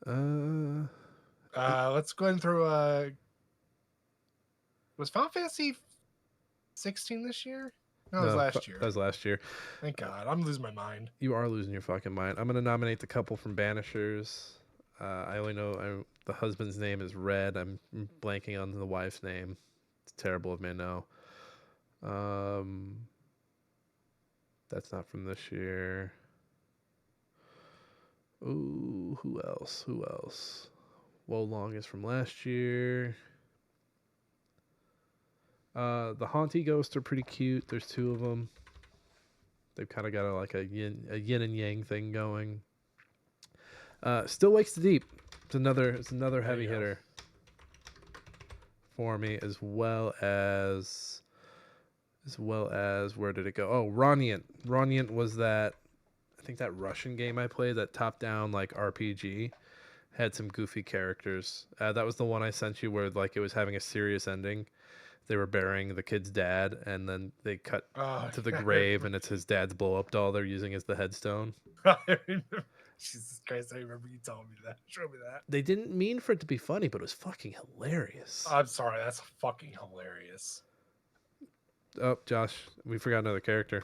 S2: Let's go ahead and throw was Final Fantasy 16 this year? No, it was last year.
S1: That was last year.
S2: Thank God. I'm losing my mind.
S1: You are losing your fucking mind. I'm going to nominate the couple from Banishers. I only know the husband's name is Red. I'm blanking on the wife's name. It's terrible of me to know. That's not from this year. Ooh, who else? Wolong is from last year. The Haunty Ghosts are pretty cute. There's two of them. They've kind of got a yin and yang thing going. Still Wakes the Deep. It's another heavy hitter for me, as well as as well as where did it go? Oh, Ronient. Ronient was that I think that Russian game I played, that top-down like RPG, had some goofy characters. That was the one I sent you where like it was having a serious ending. They were burying the kid's dad, and then they cut
S2: Oh,
S1: to the
S2: yeah,
S1: grave, and it's his dad's blow-up doll they're using as the headstone.
S2: I remember. Jesus Christ, I remember you telling me that. Show me that.
S1: They didn't mean for it to be funny, but it was fucking hilarious.
S2: I'm sorry, that's fucking hilarious.
S1: Oh, Josh, we forgot another character.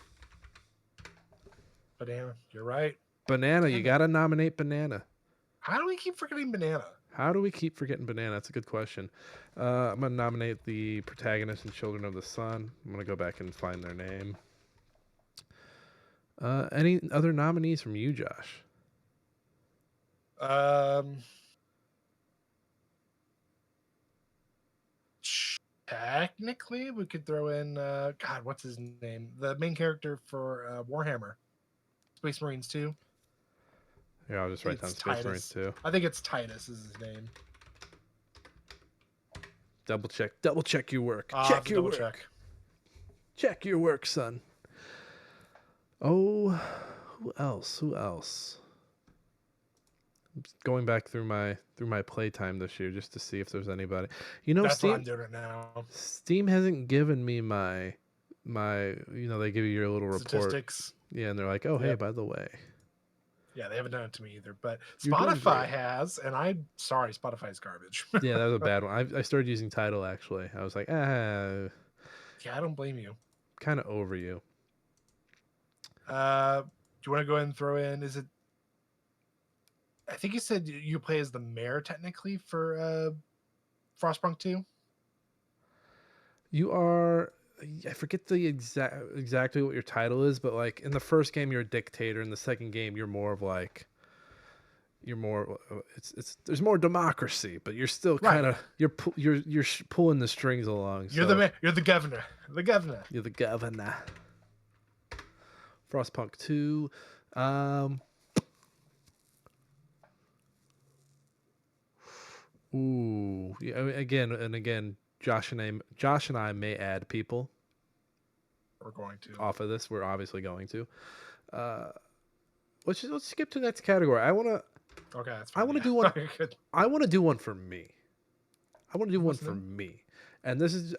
S2: Banana, you're right.
S1: Banana, you gotta nominate Banana.
S2: How do we keep forgetting Banana?
S1: How do we keep forgetting Banana? That's a good question. I'm gonna nominate the protagonist in Children of the Sun. I'm gonna go back and find their name. Any other nominees from you, Josh?
S2: Technically, we could throw in God, what's his name? The main character for Warhammer, Space Marines 2.
S1: Yeah, I'll just write down Space Marines 2.
S2: I think it's Titus is his name.
S1: Double check your work. Check your work. Check your work, son. Oh, who else? Going back through my playtime this year just to see if there's anybody. You know,
S2: that's
S1: Steam,
S2: what I'm doing right now.
S1: Steam hasn't given me my they give you your little
S2: statistics.
S1: Report. Yeah, and they're like, oh, hey, by the way.
S2: Yeah, they haven't done it to me either, but Spotify has, and I'm sorry, Spotify's garbage.
S1: Yeah, that was a bad one. I started using Tidal actually. I was like,
S2: yeah, I don't blame you.
S1: Kind of over you.
S2: Do you want to go ahead and throw in? Is it? I think you said you play as the mayor technically for Frostpunk 2.
S1: You are. I forget the exactly what your title is, but like in the first game you're a dictator, in the second game you're more of like it's there's more democracy, but you're still kind of you're pulling the strings along.
S2: You're the mayor, you're the governor.
S1: You're the governor. Frostpunk 2. Ooh, yeah, again, Josh and I may add people.
S2: We're going to
S1: off of this. We're obviously going to. Let's skip to the next category. I want to.
S2: Okay, that's
S1: fine. I want to do one. I want to do one for me. And this is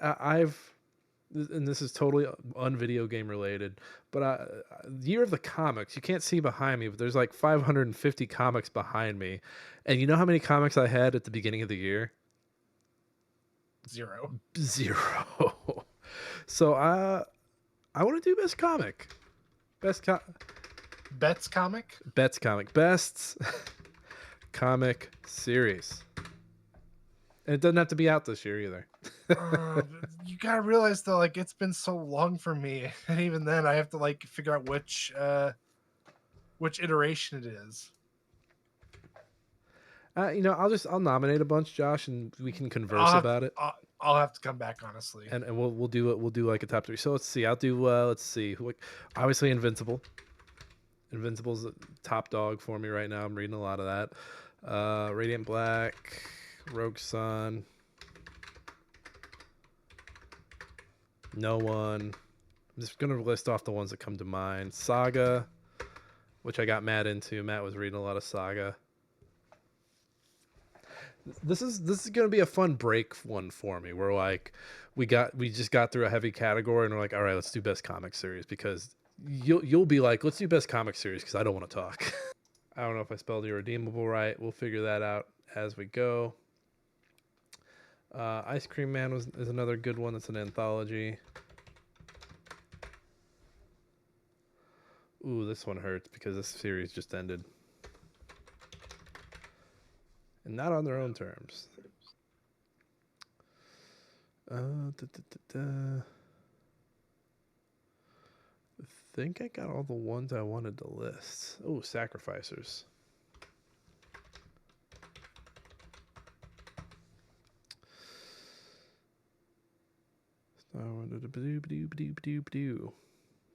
S1: and this is totally unvideo game related. But Year of the Comics. You can't see behind me, but there's like 550 comics behind me. And you know how many comics I had at the beginning of the year?
S2: Zero.
S1: So I want to do best comic. Bets comic. Best comic series. And it doesn't have to be out this year either.
S2: You gotta realize though, like it's been so long for me, and even then, I have to like figure out which iteration it is.
S1: I'll nominate a bunch, Josh, and we can converse about it.
S2: I'll have to come back honestly,
S1: and we'll do it. We'll do like a top 3. So let's see. I'll do. Let's see. Obviously, Invincible. Invincible's the top dog for me right now. I'm reading a lot of that. Radiant Black, Rogue Sun. No One. I'm just gonna list off the ones that come to mind. Saga, which I got Matt into. Matt was reading a lot of Saga. This is gonna be a fun break one for me. Where like we just got through a heavy category and we're like, all right, let's do best comic series, because you'll be like, let's do best comic series because I don't want to talk. I don't know if I spelled Irredeemable right. We'll figure that out as we go. Ice Cream Man is another good one. That's an anthology. Ooh, this one hurts because this series just ended. And not on their own terms. I think I got all the ones I wanted to list. Oh, Sacrificers.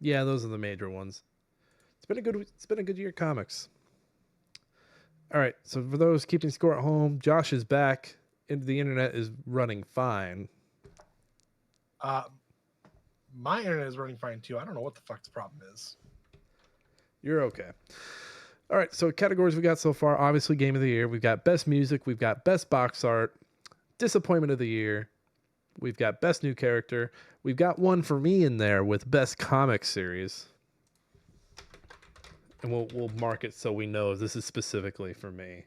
S1: Yeah, those are the major ones. It's been a good year of comics. All right, so for those keeping score at home, Josh is back. The internet is running fine.
S2: My internet is running fine too. I don't know what the fuck the problem is.
S1: You're okay. All right, so categories we got so far, obviously game of the year. We've got best music, we've got best box art, disappointment of the year, we've got best new character. We've got one for me in there with best comic series. And we'll mark it so we know this is specifically for me.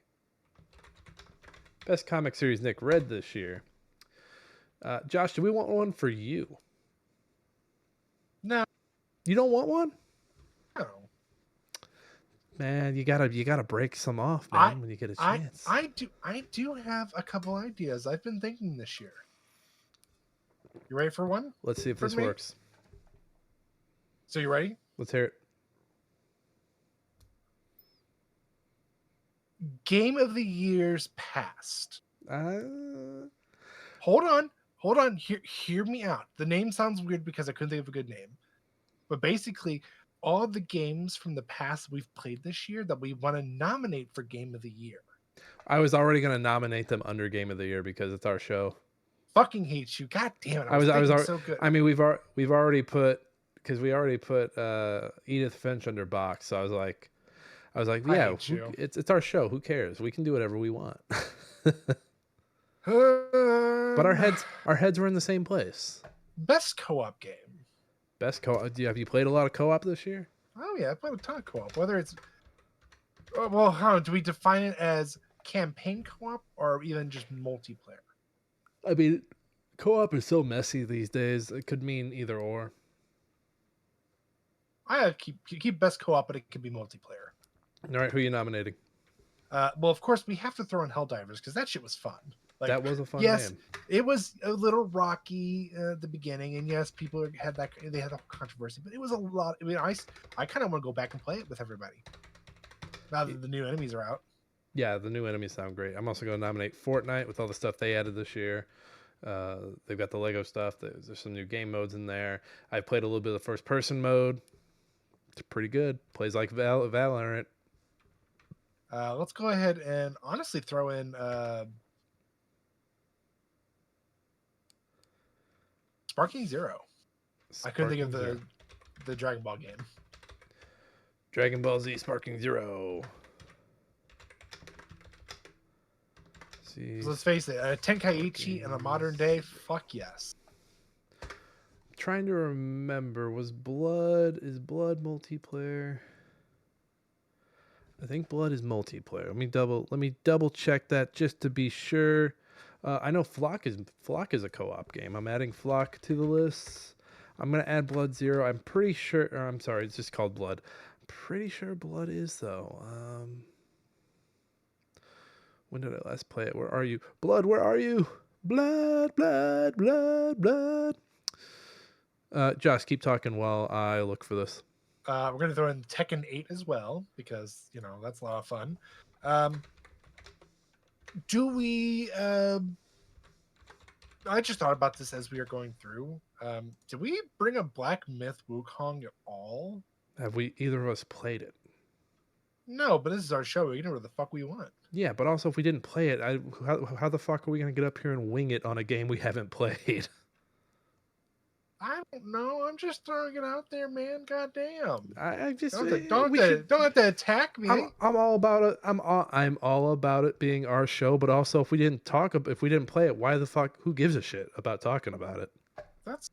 S1: Best comic series Nick read this year. Josh, do we want one for you?
S2: No.
S1: You don't want one?
S2: No.
S1: Man, you gotta break some off, man, when you get a chance.
S2: I do have a couple ideas I've been thinking this year. You ready for one?
S1: Let's see if this works.
S2: So you ready?
S1: Let's hear it.
S2: Game of the years past. Hold on. Hear me out. The name sounds weird because I couldn't think of a good name. But basically, all of the games from the past we've played this year that we want to nominate for Game of the Year.
S1: I was already going to nominate them under Game of the Year because it's our show.
S2: Fucking hate you. God damn it. I was so good.
S1: I mean, we've already put, because we already put Edith Finch under box. So I was like, yeah, it's our show. Who cares? We can do whatever we want. But our heads were in the same place.
S2: Best co-op game.
S1: Best co-op. Have you played a lot of co-op this year?
S2: Oh yeah, I played a ton of co-op. Whether it's, well, how do we define it as campaign co-op or even just multiplayer?
S1: I mean, co-op is so messy these days. It could mean either or.
S2: I keep best co-op, but it could be multiplayer.
S1: All right, who are you nominating?
S2: Well, of course, we have to throw in Helldivers because that shit was fun. Like,
S1: that was a fun
S2: yes,
S1: game.
S2: It was a little rocky at the beginning, and yes, people had that. They had a controversy, but it was a lot. I mean, I kind of want to go back and play it with everybody now that the new enemies are out.
S1: Yeah, the new enemies sound great. I'm also going to nominate Fortnite with all the stuff they added this year. They've got the Lego stuff. There's some new game modes in there. I've played a little bit of the first-person mode. It's pretty good. Plays like Valorant.
S2: Let's go ahead and honestly throw in Sparking Zero. I couldn't think of the Dragon Ball game.
S1: Dragon Ball Z Sparking Zero.
S2: See. So let's face it, a Tenkaichi in a modern day, fuck yes.
S1: I'm trying to remember, is Blood multiplayer? I think Blood is multiplayer. Let me double check that just to be sure. I know Flock is a co-op game. I'm adding Flock to the list. I'm gonna add Blood Zero. I'm pretty sure. Or I'm sorry, it's just called Blood. I'm pretty sure Blood is though. When did I last play it? Where are you, Blood? Where are you? Blood. Josh, keep talking while I look for this.
S2: We're gonna throw in Tekken 8 as well because that's a lot of fun. Do we? I just thought about this as we were going through. Did we bring a Black Myth Wukong at all?
S1: Have we either of us played it?
S2: No, but this is our show. We can do whatever the fuck we want.
S1: Yeah, but also if we didn't play it, how the fuck are we gonna get up here and wing it on a game we haven't played?
S2: I don't know. I'm just throwing it out there, man. Goddamn.
S1: I just
S2: don't have to attack me.
S1: I'm all about it. I'm all about it being our show. But also, if we didn't play it, why the fuck? Who gives a shit about talking about it?
S2: That's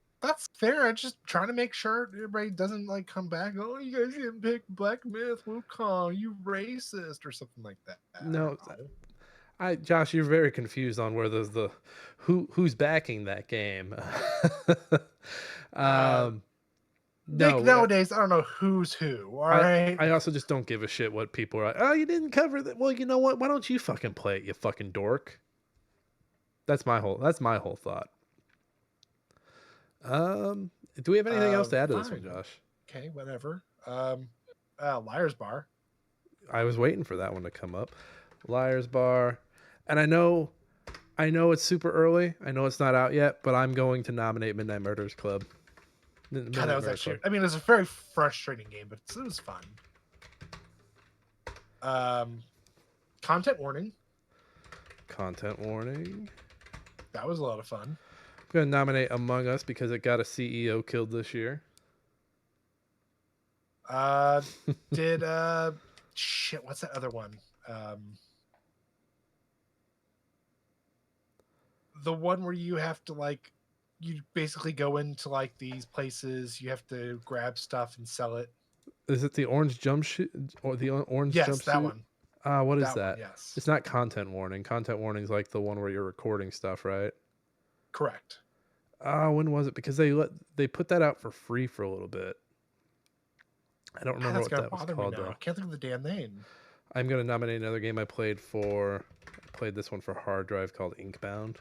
S2: fair. I'm just trying to make sure everybody doesn't come back. Oh, you guys didn't pick Black Myth Wukong, you racist, or something like that.
S1: No. Josh, you're very confused on where there's who's backing that game.
S2: Nick, nowadays I don't know who's who. All right.
S1: I also just don't give a shit what people are like. Oh, you didn't cover that. Well, you know what? Why don't you fucking play it, you fucking dork? That's my whole thought. Do we have anything else to add to this one, Josh?
S2: Okay, whatever. Liar's Bar.
S1: I was waiting for that one to come up. Liar's Bar. And I know it's super early. I know it's not out yet, but I'm going to nominate Midnight Murderers Club.
S2: God, that was actually. I mean, it was a very frustrating game, but it was fun. Content warning.
S1: Content warning.
S2: That was a lot of fun.
S1: I'm gonna nominate Among Us because it got a CEO killed this year.
S2: Did shit? What's that other one? The one where you have to like, you basically go into like these places, you have to grab stuff and sell it.
S1: Is it the orange jumpsuit or the orange
S2: Yes, that
S1: jumpsuit?
S2: one.
S1: What is
S2: That one.
S1: that?
S2: Yes,
S1: It's not content warning. Content warning is like the one where you're recording stuff, right?
S2: correct.
S1: When was it? Because they put that out for free for a little bit. I don't
S2: God,
S1: remember
S2: that's
S1: what
S2: gonna
S1: that was
S2: bother me
S1: called
S2: now.
S1: though.
S2: I can't think of the damn name.
S1: I'm gonna nominate another game I played for. I played this one for hard drive called Inkbound.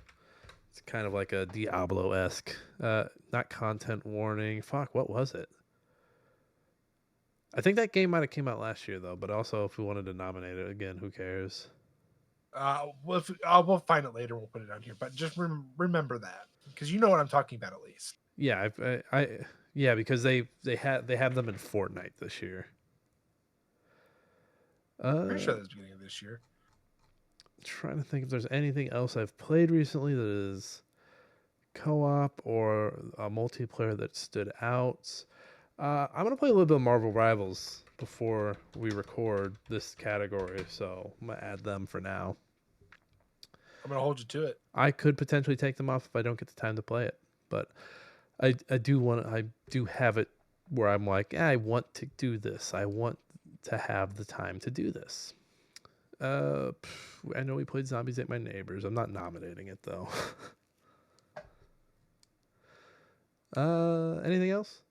S1: It's kind of like a Diablo esque. Not content warning. Fuck, what was it? I think that game might have came out last year though. But also, if we wanted to nominate it again, who cares?
S2: We'll find it later. We'll put it on here, but just remember that because you know what I'm talking about at least.
S1: Yeah, yeah, because they have them in Fortnite this year.
S2: Pretty sure that was the beginning of this year.
S1: Trying to think if there's anything else I've played recently that is co-op or a multiplayer that stood out. I'm gonna play a little bit of Marvel Rivals before we record this category, so I'm gonna add them for now.
S2: I'm gonna hold you to it.
S1: I could potentially take them off if I don't get the time to play it, but I do have it where I'm like, I want to do this. I want to have the time to do this. I know we played Zombies Ate My Neighbors. I'm not nominating it though. Anything else?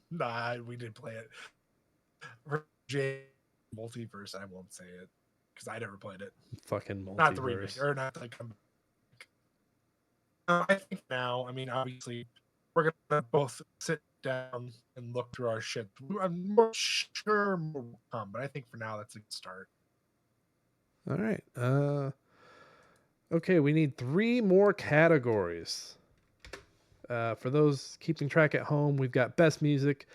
S2: Nah, we did play it. J Multiverse. I won't say it because I never played it.
S1: Fucking
S2: Not the remake
S1: multiverse.
S2: or not the comeback. I think now. I mean, obviously, we're gonna both sit down and look through our shit. I'm more sure more will come, but I think for now that's a good start.
S1: All right. Okay, we need 3 more categories. For those keeping track at home, we've got Best Music,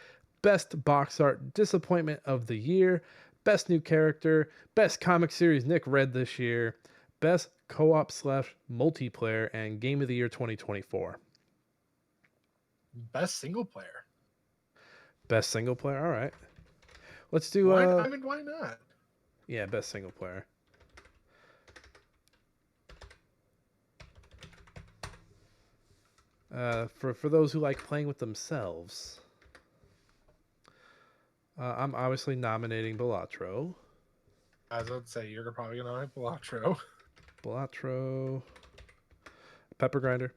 S1: Best Box Art, Disappointment of the Year, Best New Character, Best Comic Series Nick read this year, Best Co-op / Multiplayer, and Game of the Year 2024.
S2: Best single player.
S1: Best Single Player. All right. Let's do.
S2: Why? I mean, why not?
S1: Yeah, Best Single Player. For those who like playing with themselves, I'm obviously nominating Balatro.
S2: As I'd say, you're probably gonna like Balatro.
S1: Balatro. Pepper Grinder.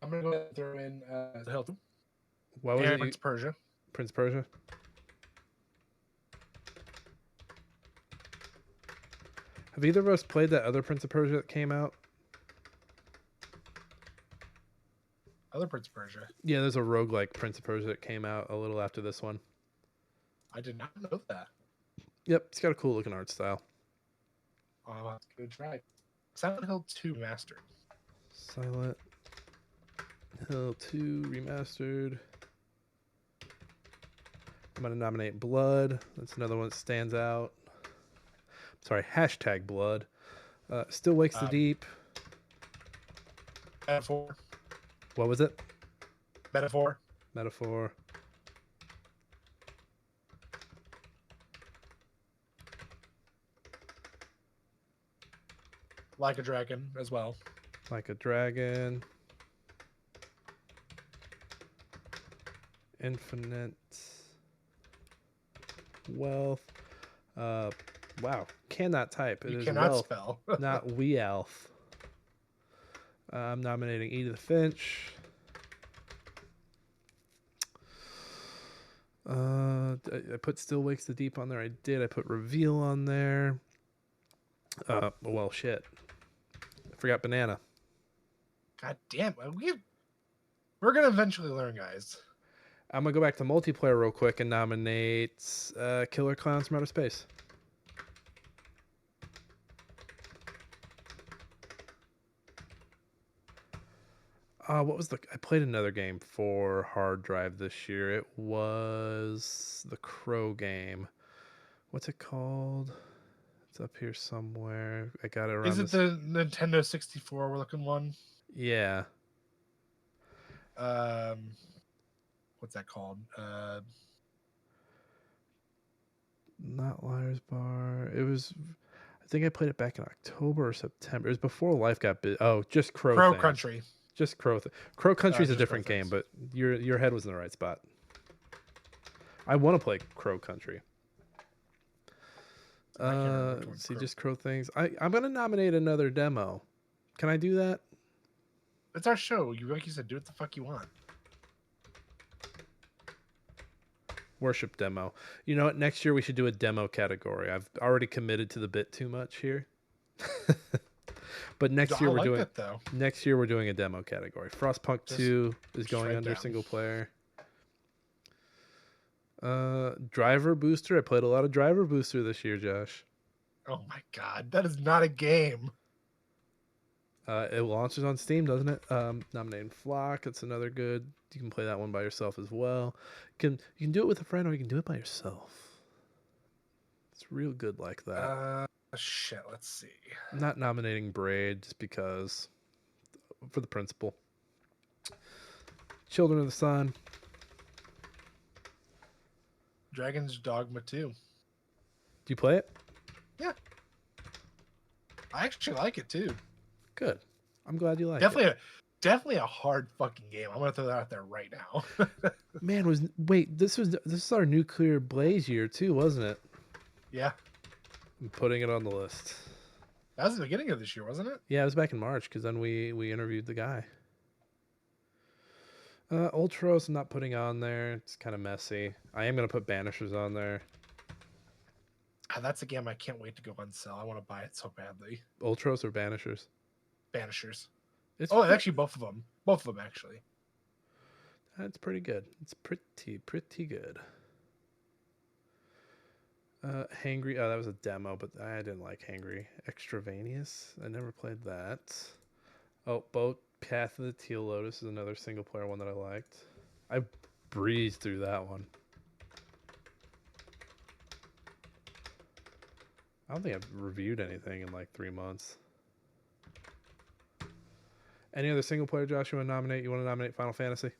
S2: I'm gonna go ahead and throw in the Hilton.
S1: What was it?
S2: Prince Persia.
S1: Prince Persia. Have either of us played that other Prince of Persia that came out?
S2: Other Prince of Persia.
S1: Yeah, there's a roguelike Prince of Persia that came out a little after this one.
S2: I did not know that.
S1: Yep, it's got a cool looking art style.
S2: Oh, that's a good try. Silent Hill 2 Remastered.
S1: Silent Hill 2 Remastered. I'm going to nominate Blood. That's another one that stands out. Sorry, hashtag Blood. Still Wakes the Deep.
S2: Metaphor.
S1: What was it?
S2: Metaphor.
S1: Metaphor.
S2: Like a Dragon as well.
S1: Like a Dragon. Infinite Wealth. Wow. Cannot type. It
S2: You
S1: is
S2: cannot
S1: wealth,
S2: spell.
S1: not we elf. I'm nominating Edith Finch. I put Still Wakes the Deep on there. I did. I put Reveal on there. Well, shit. I forgot Banana.
S2: God damn. We're going to eventually learn, guys.
S1: I'm going to go back to multiplayer real quick and nominate Killer Clowns from Outer Space. What was I played another game for hard drive this year. It was the Crow game. What's it called? It's up here somewhere. I got it
S2: Is
S1: around
S2: it
S1: this.
S2: the Nintendo 64 we're looking one?
S1: Yeah.
S2: Um, what's that called?
S1: Not Liar's Bar. It was. I think I played it back in October or September. It was before life got busy. Oh, just Crow
S2: Crow
S1: Things.
S2: Country.
S1: Just Crow Country's a
S2: Just Crow
S1: different game,
S2: Things.
S1: but your head was in the right spot. I want to play Crow Country.
S2: I can't remember which one.
S1: See, just Crow Things. I'm gonna nominate another demo. Can I do that?
S2: It's our show. You like you said, do what the fuck you want.
S1: Worship demo. You know what? Next year we should do a demo category. I've already committed to the bit too much here. But next year
S2: I
S1: we're
S2: like
S1: doing.
S2: that, though.
S1: Next year we're doing a demo category. Frostpunk 2 is going under
S2: down.
S1: single player. Driver Booster. I played a lot of Driver Booster this year, Josh.
S2: Oh my god, that is not a game.
S1: It launches on Steam, doesn't it? Nominating Flock. It's another good. You can play that one by yourself as well. You can do it with a friend or you can do it by yourself. It's real good like that.
S2: Shit. Let's see.
S1: I'm not nominating Braid just because for the principle. Children of the Sun.
S2: Dragon's Dogma 2.
S1: Do you play it?
S2: Yeah. I actually like it too.
S1: Good. I'm glad you like
S2: it.
S1: it.
S2: Definitely a hard fucking game. I'm gonna throw that out there right now.
S1: Man, this is our Nuclear Blaze year too, wasn't it?
S2: Yeah.
S1: I'm putting it on the list.
S2: That was the beginning of this year, wasn't it?
S1: Yeah, it was back in March because then we interviewed the guy. Ultros I'm not putting on there. It's kind of messy. I am gonna put Banishers on there.
S2: That's a game I can't wait to go on sale. I want to buy it so badly.
S1: Ultros or Banishers?
S2: Banishers.
S1: It's
S2: actually both of them. Both of them actually.
S1: That's pretty good. It's pretty good. Hangry. Oh, that was a demo, but I didn't like Hangry. Extraneous. I never played that. Oh, Boat Path of the Teal Lotus is another single player one that I liked. I breezed through that one. I don't think I've reviewed anything in like 3 months. Any other single player, Josh, you want to nominate? You want to nominate Final Fantasy?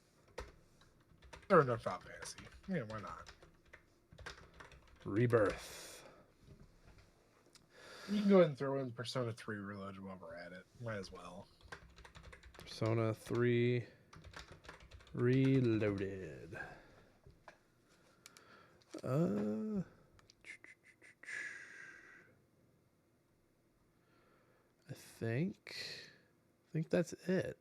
S2: Or no, Final Fantasy. Yeah, why not?
S1: Rebirth.
S2: You can go ahead and throw in Persona 3 Reloaded while we're at it. Might as well.
S1: Persona 3 Reloaded. I think that's it.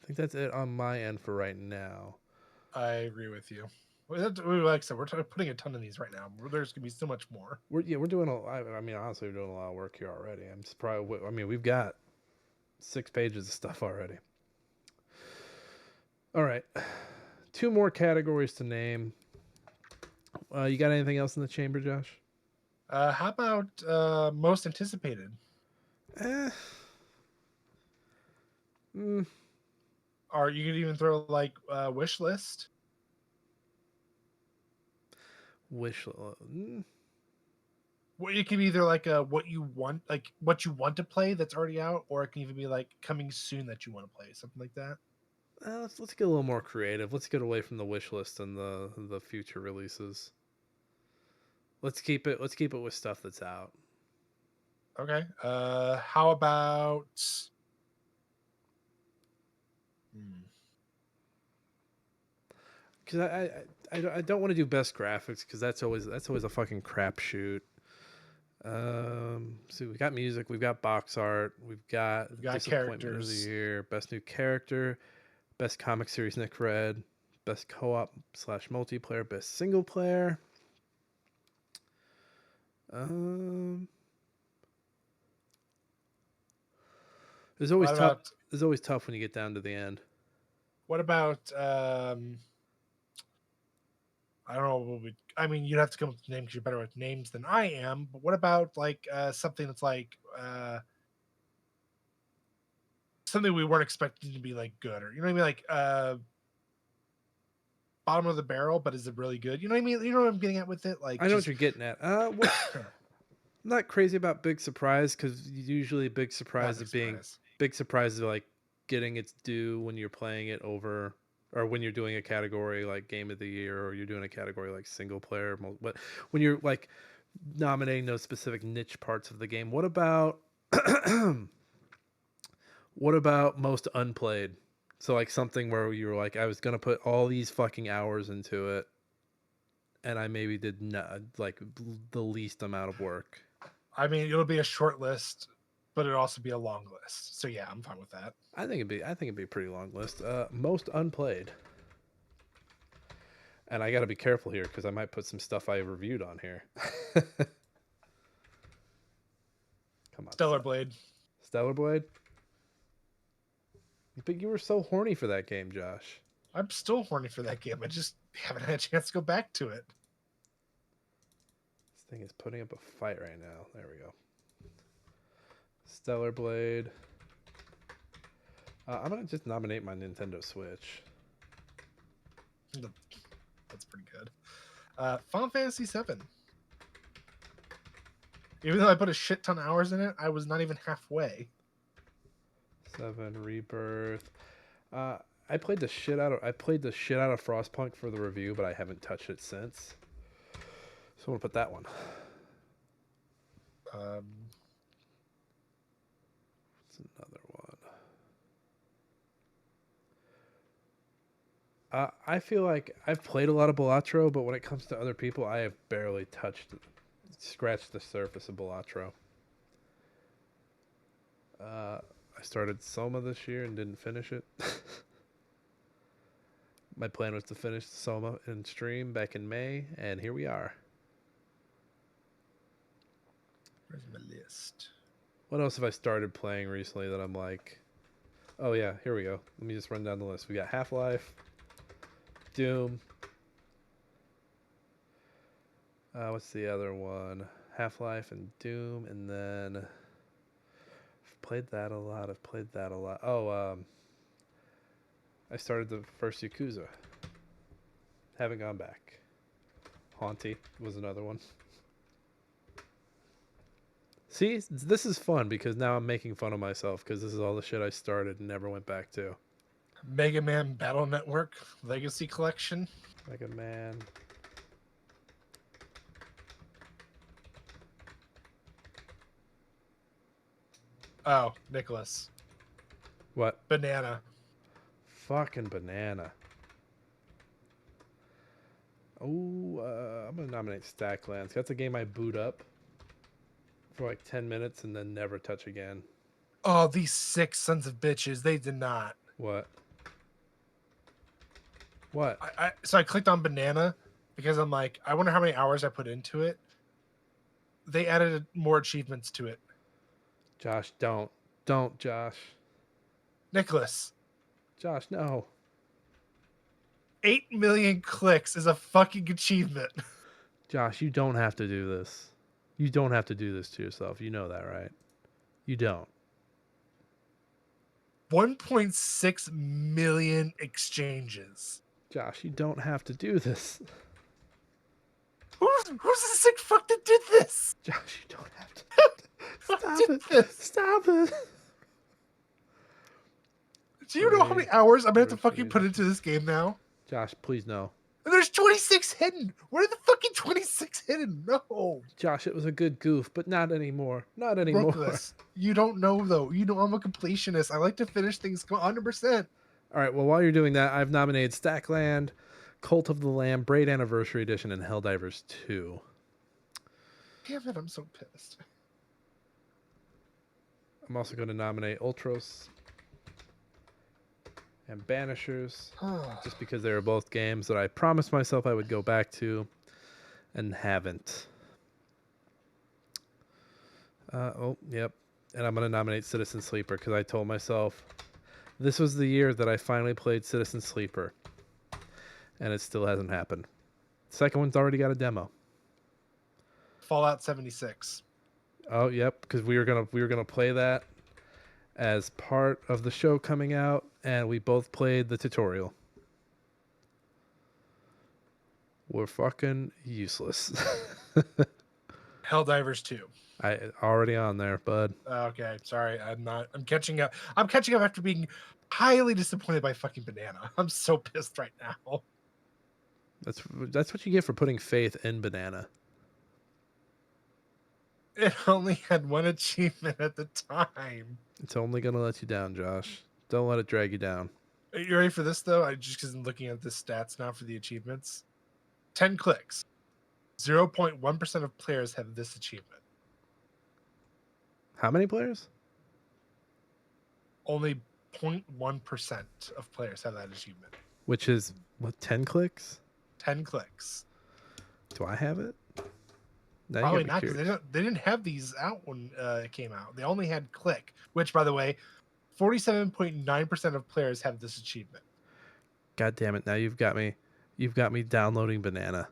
S1: I think that's it on my end for right now.
S2: I agree with you. Like I said, we're putting a ton of these right now. There's gonna be so much more.
S1: We're doing I mean, honestly, we're doing a lot of work here already. I'm surprised. I mean, we've got 6 pages of stuff already. All right, 2 more categories to name. You got anything else in the chamber, Josh?
S2: How about most anticipated? Or you could even throw like wish list.
S1: Wish.
S2: Well, it can be either like what you want to play that's already out, or it can even be like coming soon that you want to play, something like that.
S1: Let's get a little more creative. Let's get away from the wish list and the future releases. Let's keep it with stuff that's out.
S2: Okay. How about?
S1: Because I don't want to do best graphics because that's always a fucking crapshoot. So we got music, we've got box art, we've got disappointment of the year, best new character, best comic series Nick read, best co-op / multiplayer, best single player. It's always tough. It's always tough when you get down to the end.
S2: What about I don't know. I mean, you'd have to come up with names because you're better with names than I am. But what about like something that's like something we weren't expecting to be like good, or you know what I mean? Like bottom of the barrel, but is it really good? You know what I mean? You know what I'm getting at with it? Like,
S1: I know what
S2: just
S1: you're getting at. What? I'm not crazy about big surprise because usually
S2: not big surprise.
S1: big surprises are like getting its due when you're playing it over, or when you're doing a category like game of the year, or you're doing a category like single player. But when you're like nominating those specific niche parts of the game, what about what about most unplayed? So like something where you were like, I was gonna put all these fucking hours into it, and I maybe did not like the least amount of work.
S2: I mean, it'll be a short list, but it'll also be a long list. So yeah, I'm fine with that.
S1: I think it'd be a pretty long list. Most unplayed, and I got to be careful here because I might put some stuff I reviewed on here. Come on,
S2: Stellar Blade.
S1: Stellar Blade. But you were so horny for that game, Josh.
S2: I'm still horny for that game. I just haven't had a chance to go back to it.
S1: This thing is putting up a fight right now. There we go. Stellar Blade. I'm gonna just nominate my Nintendo Switch.
S2: That's pretty good. Final Fantasy VII. Even though I put a shit ton of hours in it, I was not even halfway.
S1: 7 Rebirth. I played the shit out of Frostpunk for the review, but I haven't touched it since. So I'm gonna put that one. What's another one? I feel like I've played a lot of Balatro, but when it comes to other people, I have barely scratched the surface of Balatro. I started Soma this year and didn't finish it. My plan was to finish Soma in stream back in May, and here we are.
S2: Where's my list?
S1: What else have I started playing recently that I'm like, oh yeah, here we go. Let me just run down the list. We got Half-Life, Doom. What's the other one? Half-Life and Doom, and then I've played that a lot. Oh, I started the first Yakuza. Haven't gone back. Haunty was another one. See, this is fun because now I'm making fun of myself because this is all the shit I started and never went back to.
S2: Mega Man Battle Network Legacy Collection.
S1: Mega Man.
S2: Oh, Nicholas.
S1: What?
S2: Banana.
S1: Fucking Banana. Oh, I'm going to nominate Stacklands. That's a game I boot up for like 10 minutes and then never touch again.
S2: Oh, these sick sons of bitches. They did not.
S1: What?
S2: So I clicked on Banana because I'm like, I wonder how many hours I put into it. They added more achievements to it.
S1: Josh, don't. Don't, Josh.
S2: Nicholas.
S1: Josh, no.
S2: 8 million clicks is a fucking achievement.
S1: Josh, you don't have to do this. You don't have to do this to yourself. You know that, right? You don't.
S2: 1.6 million exchanges.
S1: Josh, you don't have to do this.
S2: Who's the sick fuck that did this?
S1: Josh, you don't have to. Stop it. Stop it.
S2: Do you know how many hours I'm going to have to fucking put into this game now?
S1: Josh, please no.
S2: And there's 26 hidden. Where are the fucking 26 hidden? No.
S1: Josh, it was a good goof, but not anymore. Not anymore.
S2: Brookless, you don't know, though. You know I'm a completionist. I like to finish things 100%.
S1: All right, well, while you're doing that, I've nominated Stackland, Cult of the Lamb, Braid Anniversary Edition, and Helldivers 2.
S2: Damn it, I'm so pissed.
S1: I'm also going to nominate Ultros and Banishers, just because they were both games that I promised myself I would go back to and haven't. Yep. And I'm going to nominate Citizen Sleeper because I told myself this was the year that I finally played Citizen Sleeper, and it still hasn't happened. Second one's already got a demo.
S2: Fallout 76.
S1: Oh, yep, because we were gonna play that as part of the show coming out, and we both played the tutorial. were fucking useless.
S2: Helldivers 2.
S1: I already on there, bud.
S2: Okay, sorry. I'm catching up. I'm catching up after being highly disappointed by fucking Banana. I'm so pissed right now.
S1: That's what you get for putting faith in Banana.
S2: It only had one achievement at the time.
S1: It's only gonna let you down, Josh. Don't let it drag you down.
S2: Are you ready for this though? I just because I'm looking at the stats now for the achievements. 10 clicks. 0.1% of players have this achievement.
S1: How many players?
S2: Only 0.1% of players have that achievement.
S1: Which is what, 10 clicks?
S2: 10 clicks.
S1: Do I have it? Now
S2: Probably not, because they didn't have these out when it came out. They only had click, which, by the way, 47.9% of players have this achievement.
S1: God damn it! Now you've got me. You've got me downloading Banana.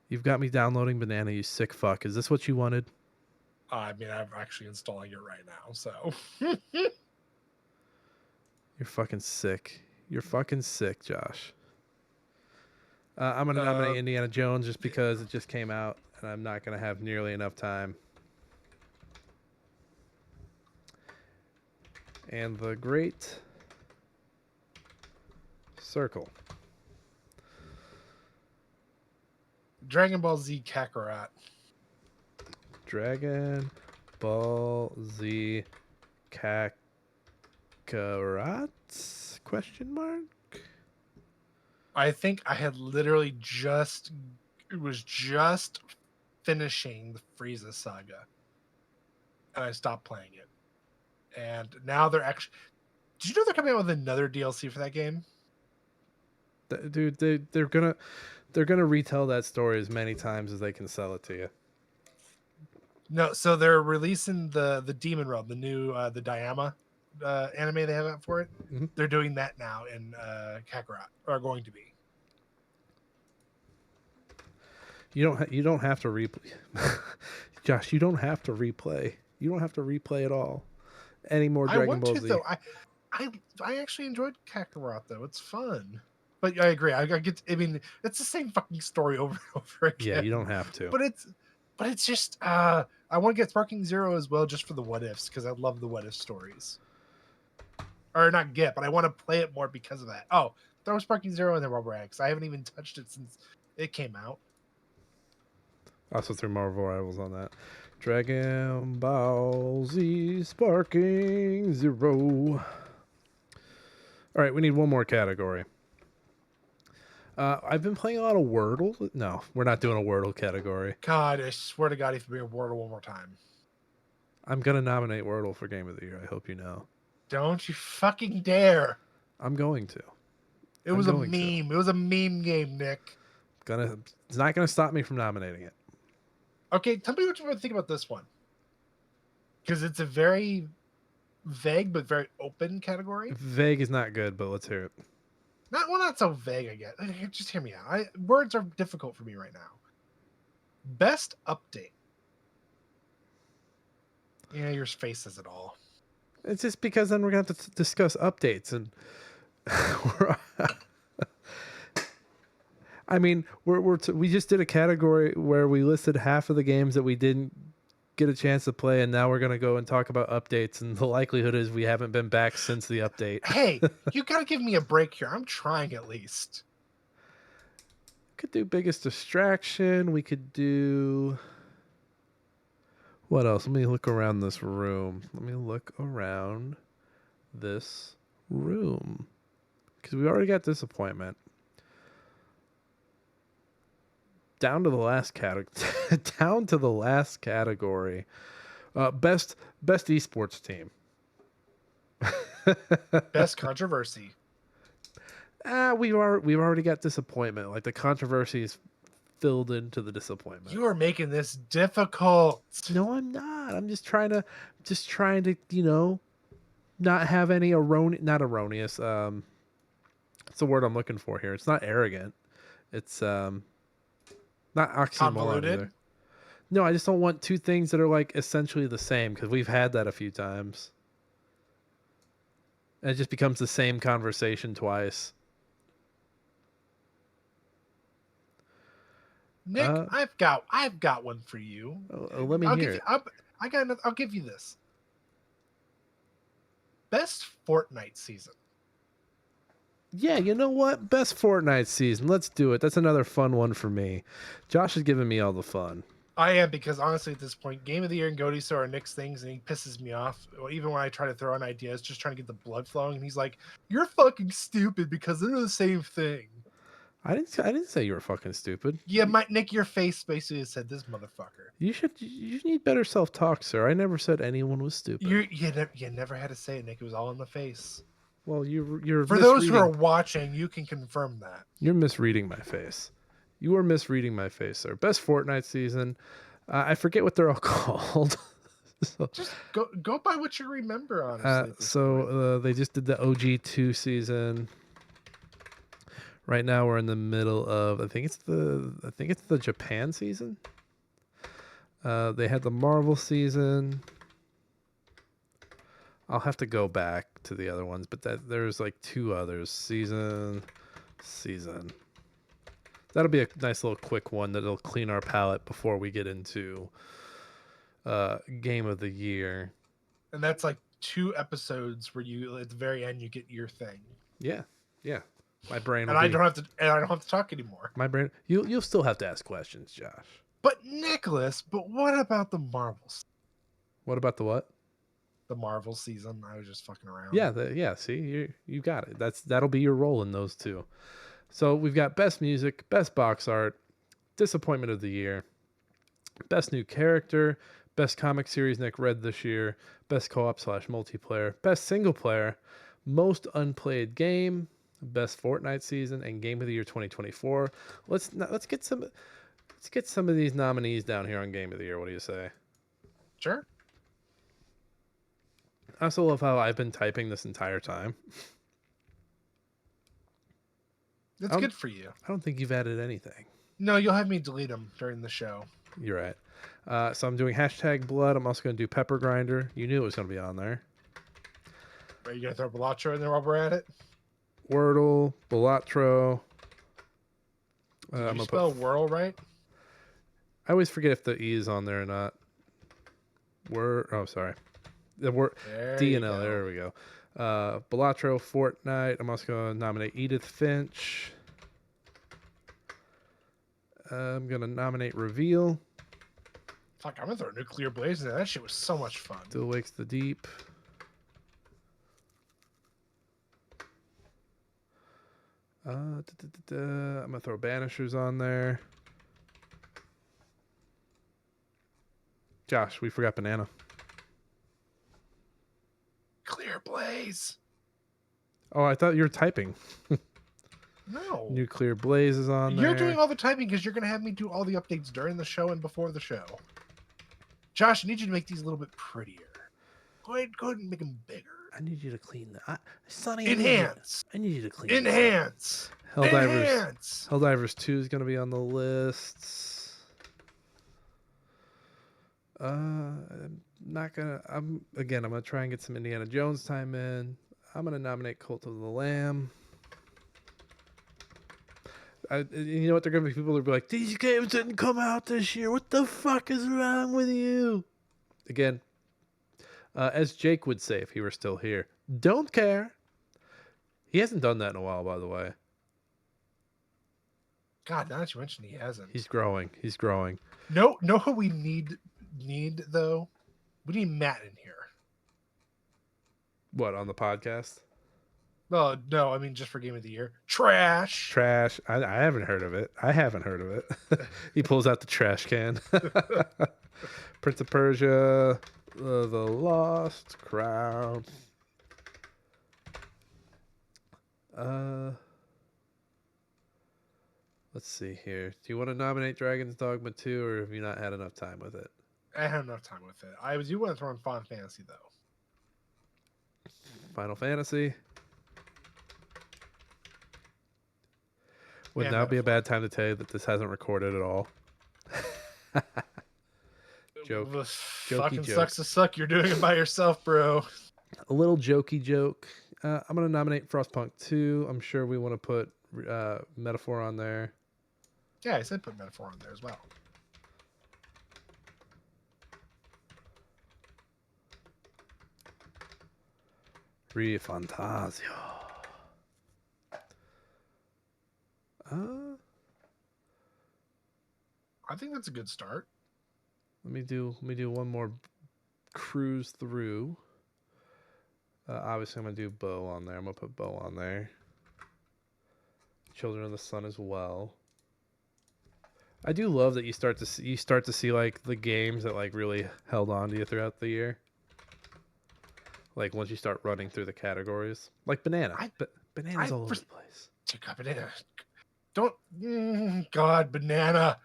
S1: You've got me downloading Banana. You sick fuck. Is this what you wanted?
S2: I mean, I'm actually installing it right now. So
S1: you're fucking sick. You're fucking sick, Josh. I'm going to nominate Indiana Jones just because it just came out, and I'm not going to have nearly enough time. And the Great Circle.
S2: Dragon Ball Z Kakarot.
S1: Dragon Ball Z Kakarot? Question mark?
S2: I think I had literally just finishing the Frieza saga, and I stopped playing it. And now they're actually. Did you know they're coming out with another DLC for that game?
S1: Dude, they're gonna retell that story as many times as they can sell it to you.
S2: No, so they're releasing the Demon Realm, the new the Dayama anime they have out for it.
S1: Mm-hmm.
S2: They're doing that now in Kakarot, or going to be.
S1: You don't have to replay, Josh. You don't have to replay. You don't have to replay at all. Any more Dragon Ball Z?
S2: Though. I actually enjoyed Kakarot though. It's fun. But I agree. I mean, it's the same fucking story over and over again.
S1: Yeah, you don't have to.
S2: But it's just I want to get Sparking Zero as well, just for the what ifs, because I love the what if stories. Or not get, but I want to play it more because of that. Oh, throw Sparking Zero in the Rubber X. I haven't even touched it since it came out.
S1: Also threw Marvel Rivals on that. Dragon Ball Z Sparking Zero. All right, we need one more category. I've been playing a lot of Wordle. No, we're not doing a Wordle category.
S2: God, I swear to God, if you bring Wordle one more time.
S1: I'm going to nominate Wordle for Game of the Year. I hope you know.
S2: Don't you fucking dare.
S1: I'm going to.
S2: It was a meme. It was a meme game, Nick.
S1: It's not going to stop me from nominating it.
S2: Okay, tell me what you think about this one. Because it's a very vague but very open category.
S1: Vague is not good, but let's hear it.
S2: Not so vague, I guess. Just hear me out. Words are difficult for me right now. Best update. Yeah, your face says it all.
S1: It's just because then we're going to have to discuss updates. And I mean, we just did a category where we listed half of the games that we didn't get a chance to play, and now we're going to go and talk about updates, and the likelihood is we haven't been back since the update.
S2: Hey, you got to give me a break here. I'm trying at least.
S1: Could do biggest distraction. We could do... What else? Let me look around this room. Because we already got disappointment. Down to the last category. Best esports team.
S2: Best controversy.
S1: We've already got disappointment. Like, the controversy is filled into the disappointment.
S2: You are making this difficult.
S1: No, I'm not. I'm just trying to not have any not erroneous. It's the word I'm looking for here. It's not arrogant. It's not oxymoron either. No, I just don't want two things that are like essentially the same, because we've had that a few times. And it just becomes the same conversation twice.
S2: Nick, I've got one for you.
S1: Let me
S2: I'll
S1: hear
S2: give you.
S1: it.
S2: I'll give you this. Best Fortnite season.
S1: Yeah, you know what? Best Fortnite season. Let's do it. That's another fun one for me. Josh is giving me all the fun.
S2: I am, because honestly, at this point, Game of the Year and GOTY are Nick's things, and he pisses me off. Even when I try to throw in ideas, just trying to get the blood flowing, and he's like, "You're fucking stupid because they're the same thing."
S1: I didn't say you were fucking stupid.
S2: Yeah, Nick, your face basically said this motherfucker.
S1: You need better self talk, sir. I never said anyone was stupid.
S2: You never had to say it, Nick. It was all in the face.
S1: Well, you're
S2: for those who are watching, you can confirm that.
S1: You're misreading my face. You are misreading my face, sir. Best Fortnite season. I forget what they're all called.
S2: So, just go by what you remember, honestly.
S1: They just did the OG2 season. Right now we're in the middle of I think it's the Japan season. They had the Marvel season. I'll have to go back to the other ones, but there's like two others. Season. That'll be a nice little quick one that'll clean our palate before we get into Game of the Year.
S2: And that's like 2 episodes where you at the very end you get your thing.
S1: Yeah. My brain.
S2: I don't have to talk anymore.
S1: My brain. You'll still have to ask questions, Josh.
S2: But Nicholas, what about the Marvels?
S1: What about the what?
S2: The Marvel season. I was just fucking around.
S1: Yeah. See, you got it. That'll be your role in those two. So we've got best music, best box art, disappointment of the year, best new character, best comic series Nick read this year, best co-op / multiplayer, best single player, most unplayed game, best Fortnite season, and game of the year 2024. Let's get some of these nominees down here on game of the year. What do you say?
S2: Sure.
S1: I also love how I've been typing this entire time.
S2: That's good for you.
S1: I don't think you've added anything.
S2: No, you'll have me delete them during the show.
S1: You're right. So I'm doing #blood. I'm also going to do pepper grinder. You knew it was going to be on there.
S2: Are you going to throw Balatro in there while we're at it?
S1: Wordle, Balatro.
S2: Did you spell whirl right?
S1: I always forget if the E is on there or not. Sorry. The word D and L. There we go. Balatro, Fortnite. I'm also going to nominate Edith Finch. I'm going to nominate Reveal.
S2: Fuck, I'm going to throw Nuclear Blaze in there. That shit was so much fun.
S1: Still Wakes the Deep. I'm going to throw Banishers on there. Josh, we forgot Banana.
S2: Clear Blaze.
S1: Oh, I thought you were typing.
S2: No.
S1: Nuclear Blaze is on there.
S2: You're doing all the typing because you're going to have me do all the updates during the show and before the show. Josh, I need you to make these a little bit prettier. Go ahead and make them bigger.
S1: I need you to clean that. Sonny,
S2: Enhance.
S1: I need you to clean
S2: Enhance.
S1: Helldivers 2 is going to be on the list. I'm going to try and get some Indiana Jones time in. I'm going to nominate Cult of the Lamb. You know what? They're going to be people that will be like, these games didn't come out this year. What the fuck is wrong with you? Again, as Jake would say if he were still here, don't care. He hasn't done that in a while, by the way.
S2: God, now that you mentioned he hasn't.
S1: He's growing.
S2: Know who we need though? We need Matt in here.
S1: What, on the podcast?
S2: Well, no, I mean just for Game of the Year. Trash.
S1: I haven't heard of it. He pulls out the trash can. Prince of Persia, The Lost Crown. Let's see here. Do you want to nominate Dragon's Dogma 2, or have you not had enough time with it?
S2: I had enough time with it. I do want to throw in Final Fantasy, though.
S1: Final Fantasy. Would now be a bad time to tell you that this hasn't recorded at all.
S2: Fucking joke. Sucks to suck. You're doing it by yourself, bro.
S1: A little jokey joke. I'm going to nominate Frostpunk 2. I'm sure we want to put Metaphor on there.
S2: Yeah, I said put metaphor on there as well.
S1: Fantasio.
S2: I think that's a good start.
S1: Let me do one more cruise through. Obviously, I'm gonna do Bow on there. I'm gonna put Bow on there. Children of the Sun as well. I do love that you start to see like the games that like really held on to you throughout the year. Like once you start running through the categories, like Banana. Banana's all over the place.
S2: Banana. Don't. God, Banana.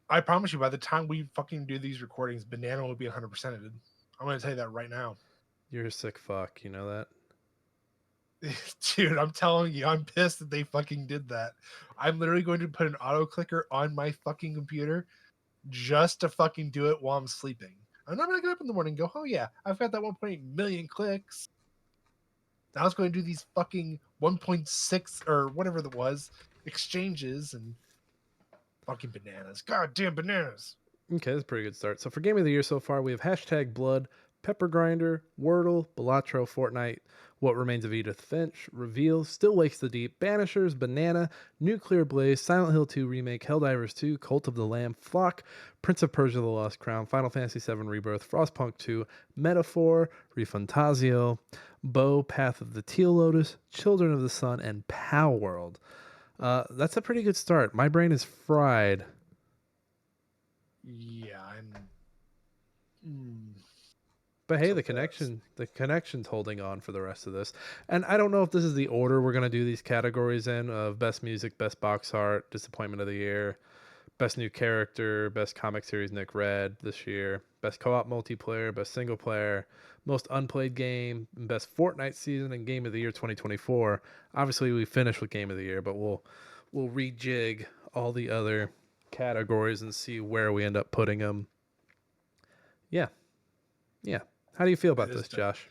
S2: I promise you, by the time we fucking do these recordings, Banana will be 100%ed. I'm going to tell you that right now.
S1: You're a sick fuck. You know that?
S2: Dude, I'm telling you, I'm pissed that they fucking did that. I'm literally going to put an auto clicker on my fucking computer just to fucking do it while I'm sleeping. I'm not going to get up in the morning and go, oh yeah, I've got that 1.8 million clicks. Now it's going to do these fucking 1.6 or whatever that was exchanges and fucking bananas. Goddamn bananas.
S1: Okay, that's a pretty good start. So for Game of the Year so far, we have hashtag Blood, Pepper Grinder, Wordle, Balatro, Fortnite, What Remains of Edith Finch, Reveal, Still Wakes the Deep, Banishers, Banana, Nuclear Blaze, Silent Hill 2 Remake, Helldivers 2, Cult of the Lamb, Flock, Prince of Persia: The Lost Crown, Final Fantasy VII Rebirth, Frostpunk 2, Metaphor, Refantasio, Bow, Path of the Teal Lotus, Children of the Sun, and Pow World. That's a pretty good start. My brain is fried.
S2: Yeah,
S1: But hey, the connection's holding on for the rest of this. And I don't know if this is the order we're gonna do these categories in of best music, best box art, disappointment of the year, best new character, best comic series Nick read this year, best co-op multiplayer, best single player, most unplayed game, best Fortnite season, and game of the year 2024. Obviously, we finished with game of the year, but we'll rejig all the other categories and see where we end up putting them. Yeah. How do you feel about this, Josh?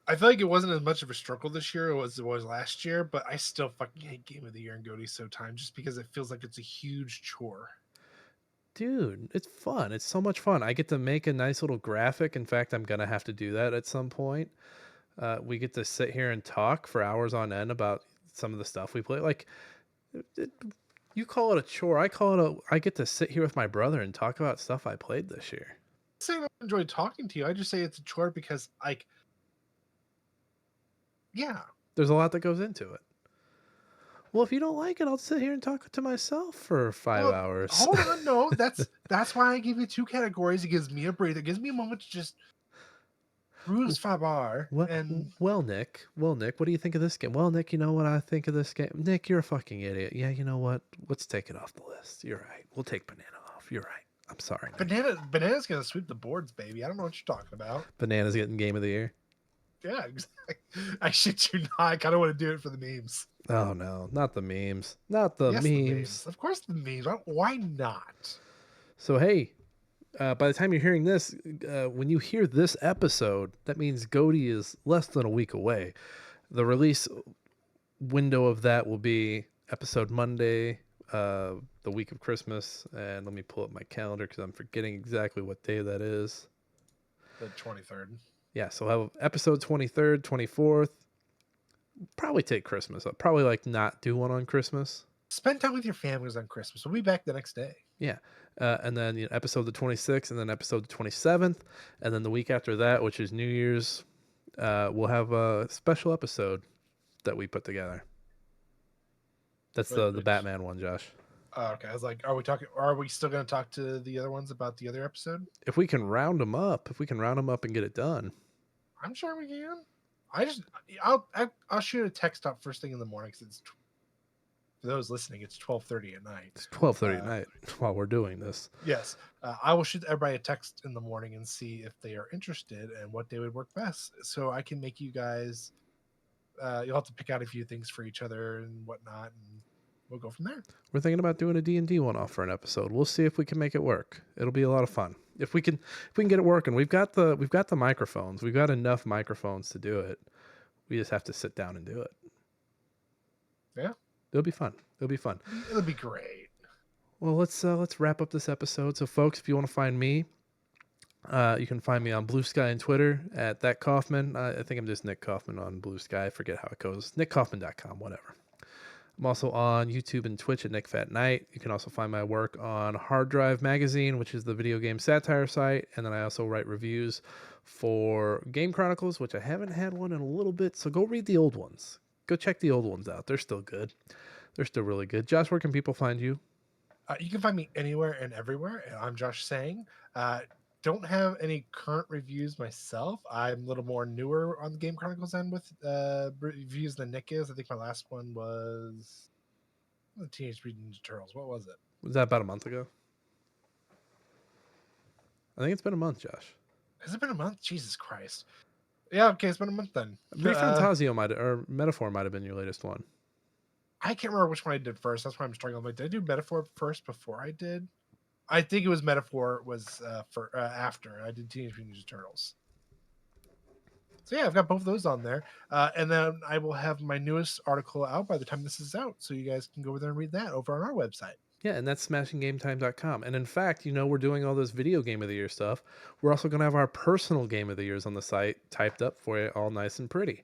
S2: I feel like it wasn't as much of a struggle this year as it was last year, but I still fucking hate Game of the Year and GOTY so time just because it feels like it's a huge chore.
S1: Dude, it's fun. It's so much fun. I get to make a nice little graphic. In fact, I'm going to have to do that at some point. We get to sit here and talk for hours on end about some of the stuff we play. Like, you call it a chore. I get to sit here with my brother and talk about stuff I played this year.
S2: I'm saying I enjoy talking to you. I just say it's a chore because, like, yeah.
S1: There's a lot that goes into it. Well, if you don't like it, I'll sit here and talk to myself for 5 hours.
S2: Hold on, no. That's why I give you two categories. It gives me a breather. It gives me a moment to just cruise fabar.
S1: Well, Nick, what do you think of this game? Well, Nick, you know what I think of this game? Nick, you're a fucking idiot. Yeah, you know what? Let's take it off the list. You're right. We'll take Banana off. You're right. I'm sorry.
S2: Nick. Banana's gonna sweep the boards, baby. I don't know what you're talking about.
S1: Banana's getting Game of the Year.
S2: Yeah, exactly. I shit you not. I kind of want to do it for the memes.
S1: Oh no, not the memes. Not the memes.
S2: Of course the memes. Why not?
S1: So hey, by the time you're hearing this, when you hear this episode, that means GOTY is less than a week away. The release window of that will be episode Monday, the week of Christmas. And let me pull up my calendar because I'm forgetting exactly what day that is.
S2: The 23rd.
S1: Yeah, so we'll have episode 23rd, 24th. Probably take Christmas. I'll probably like not do one on Christmas.
S2: Spend time with your families on Christmas. We'll be back the next day.
S1: Yeah. And then episode the 26th, and then episode the 27th. And then the week after that, which is New Year's, we'll have a special episode that we put together. That's the Batman one, Josh.
S2: Oh, okay. I was like, are we still going to talk to the other ones about the other episode?
S1: If we can round them up and get it done.
S2: I'm sure we can. I'll shoot a text up first thing in the morning because it's, for those listening, it's 12:30 at night.
S1: It's 12:30 at night while we're doing this.
S2: Yes. I will shoot everybody a text in the morning and see if they are interested and what day would work best. So I can make you guys, you'll have to pick out a few things for each other and whatnot. And we'll go from there.
S1: We're thinking about doing a D&D one-off for an episode. We'll see if we can make it work. It'll be a lot of fun. If we can get it working. We've got the microphones. We've got enough microphones to do it. We just have to sit down and do it.
S2: Yeah.
S1: It'll be fun. It'll be fun.
S2: It'll be great.
S1: Well, let's wrap up this episode. So, folks, if you want to find me, you can find me on Blue Sky and Twitter at that Kaufman. I think I'm just Nick Kaufman on Blue Sky. I forget how it goes. NickKaufman.com, whatever. I'm also on YouTube and Twitch at Nick Fat Night. You can also find my work on Hard Drive Magazine, which is the video game satire site. And then I also write reviews for Game Chronicles, which I haven't had one in a little bit. So go read the old ones. Go check the old ones out. They're still good. They're still really good. Josh, where can people find you?
S2: You can find me anywhere and everywhere. I'm Josh Sang. Don't have any current reviews myself. I'm a little more newer on the Game Chronicles end with reviews than Nick is. I think my last one was the Teenage Mutant Ninja Turtles. What was it?
S1: Was that about a month ago? I think it's been a month, Josh.
S2: Has it been a month? Jesus Christ. Yeah, okay, it's been a month then.
S1: Refantazio or Metaphor might have been your latest one.
S2: I can't remember which one I did first. That's why I'm struggling. Like, did I do Metaphor first before I did? I think it was Metaphor was for after I did Teenage Mutant Ninja Turtles. So yeah, I've got both of those on there, and then I will have my newest article out by the time this is out, so you guys can go over there and read that over on our website.
S1: Yeah, and that's smashinggametime.com. And in fact, we're doing all this video game of the year stuff. We're also going to have our personal game of the years on the site typed up for you, all nice and pretty.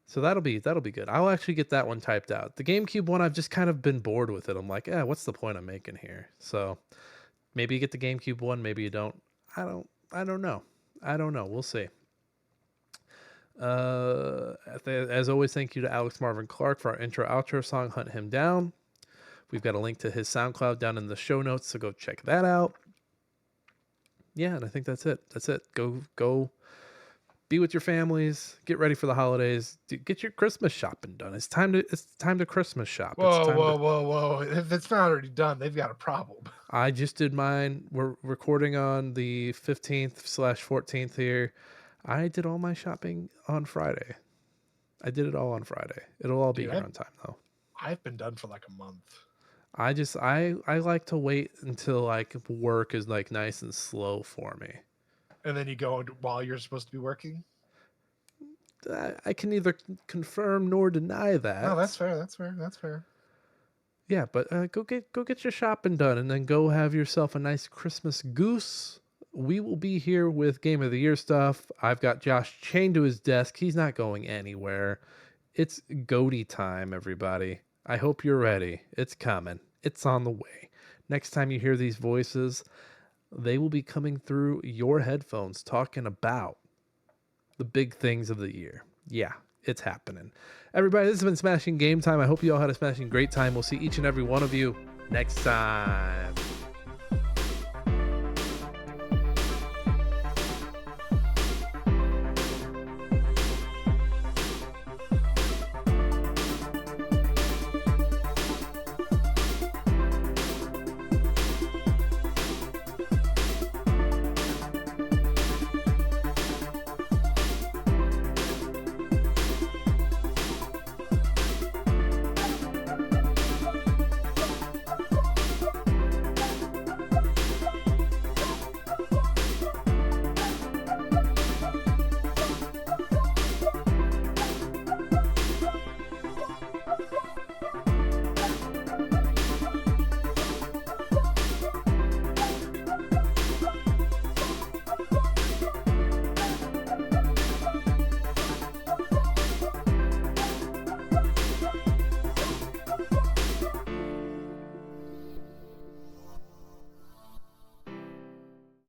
S1: So that'll be good. I'll actually get that one typed out. The GameCube one, I've just kind of been bored with it. I'm like, what's the point I'm making here? So maybe you get the GameCube one, maybe you don't. I don't know. We'll see. As always, thank you to Alex Marvin Clark for our intro outro song, Hunt Him Down. We've got a link to his SoundCloud down in the show notes, so go check that out. Yeah, and I think that's it. Go be with your families. Get ready for the holidays. Get your Christmas shopping done. It's time to Christmas shop.
S2: Whoa. If it's not already done, they've got a problem.
S1: I just did mine. We're recording on the 15th/14th here. I did all my shopping on Friday. I did it all on Friday. It'll all be here on time, though.
S2: I've been done for like a month.
S1: I like to wait until like work is like nice and slow for me.
S2: And then you go while you're supposed to be working?
S1: I can neither confirm nor deny that.
S2: No, that's fair.
S1: Yeah, but go get your shopping done and then go have yourself a nice Christmas goose. We will be here with Game of the Year stuff. I've got Josh chained to his desk. He's not going anywhere. It's GOTY time, everybody. I hope you're ready. It's coming. It's on the way. Next time you hear these voices, they will be coming through your headphones talking about the big things of the year. Yeah, it's happening. Everybody, this has been Smashing Game Time. I hope you all had a smashing great time. We'll see each and every one of you next time.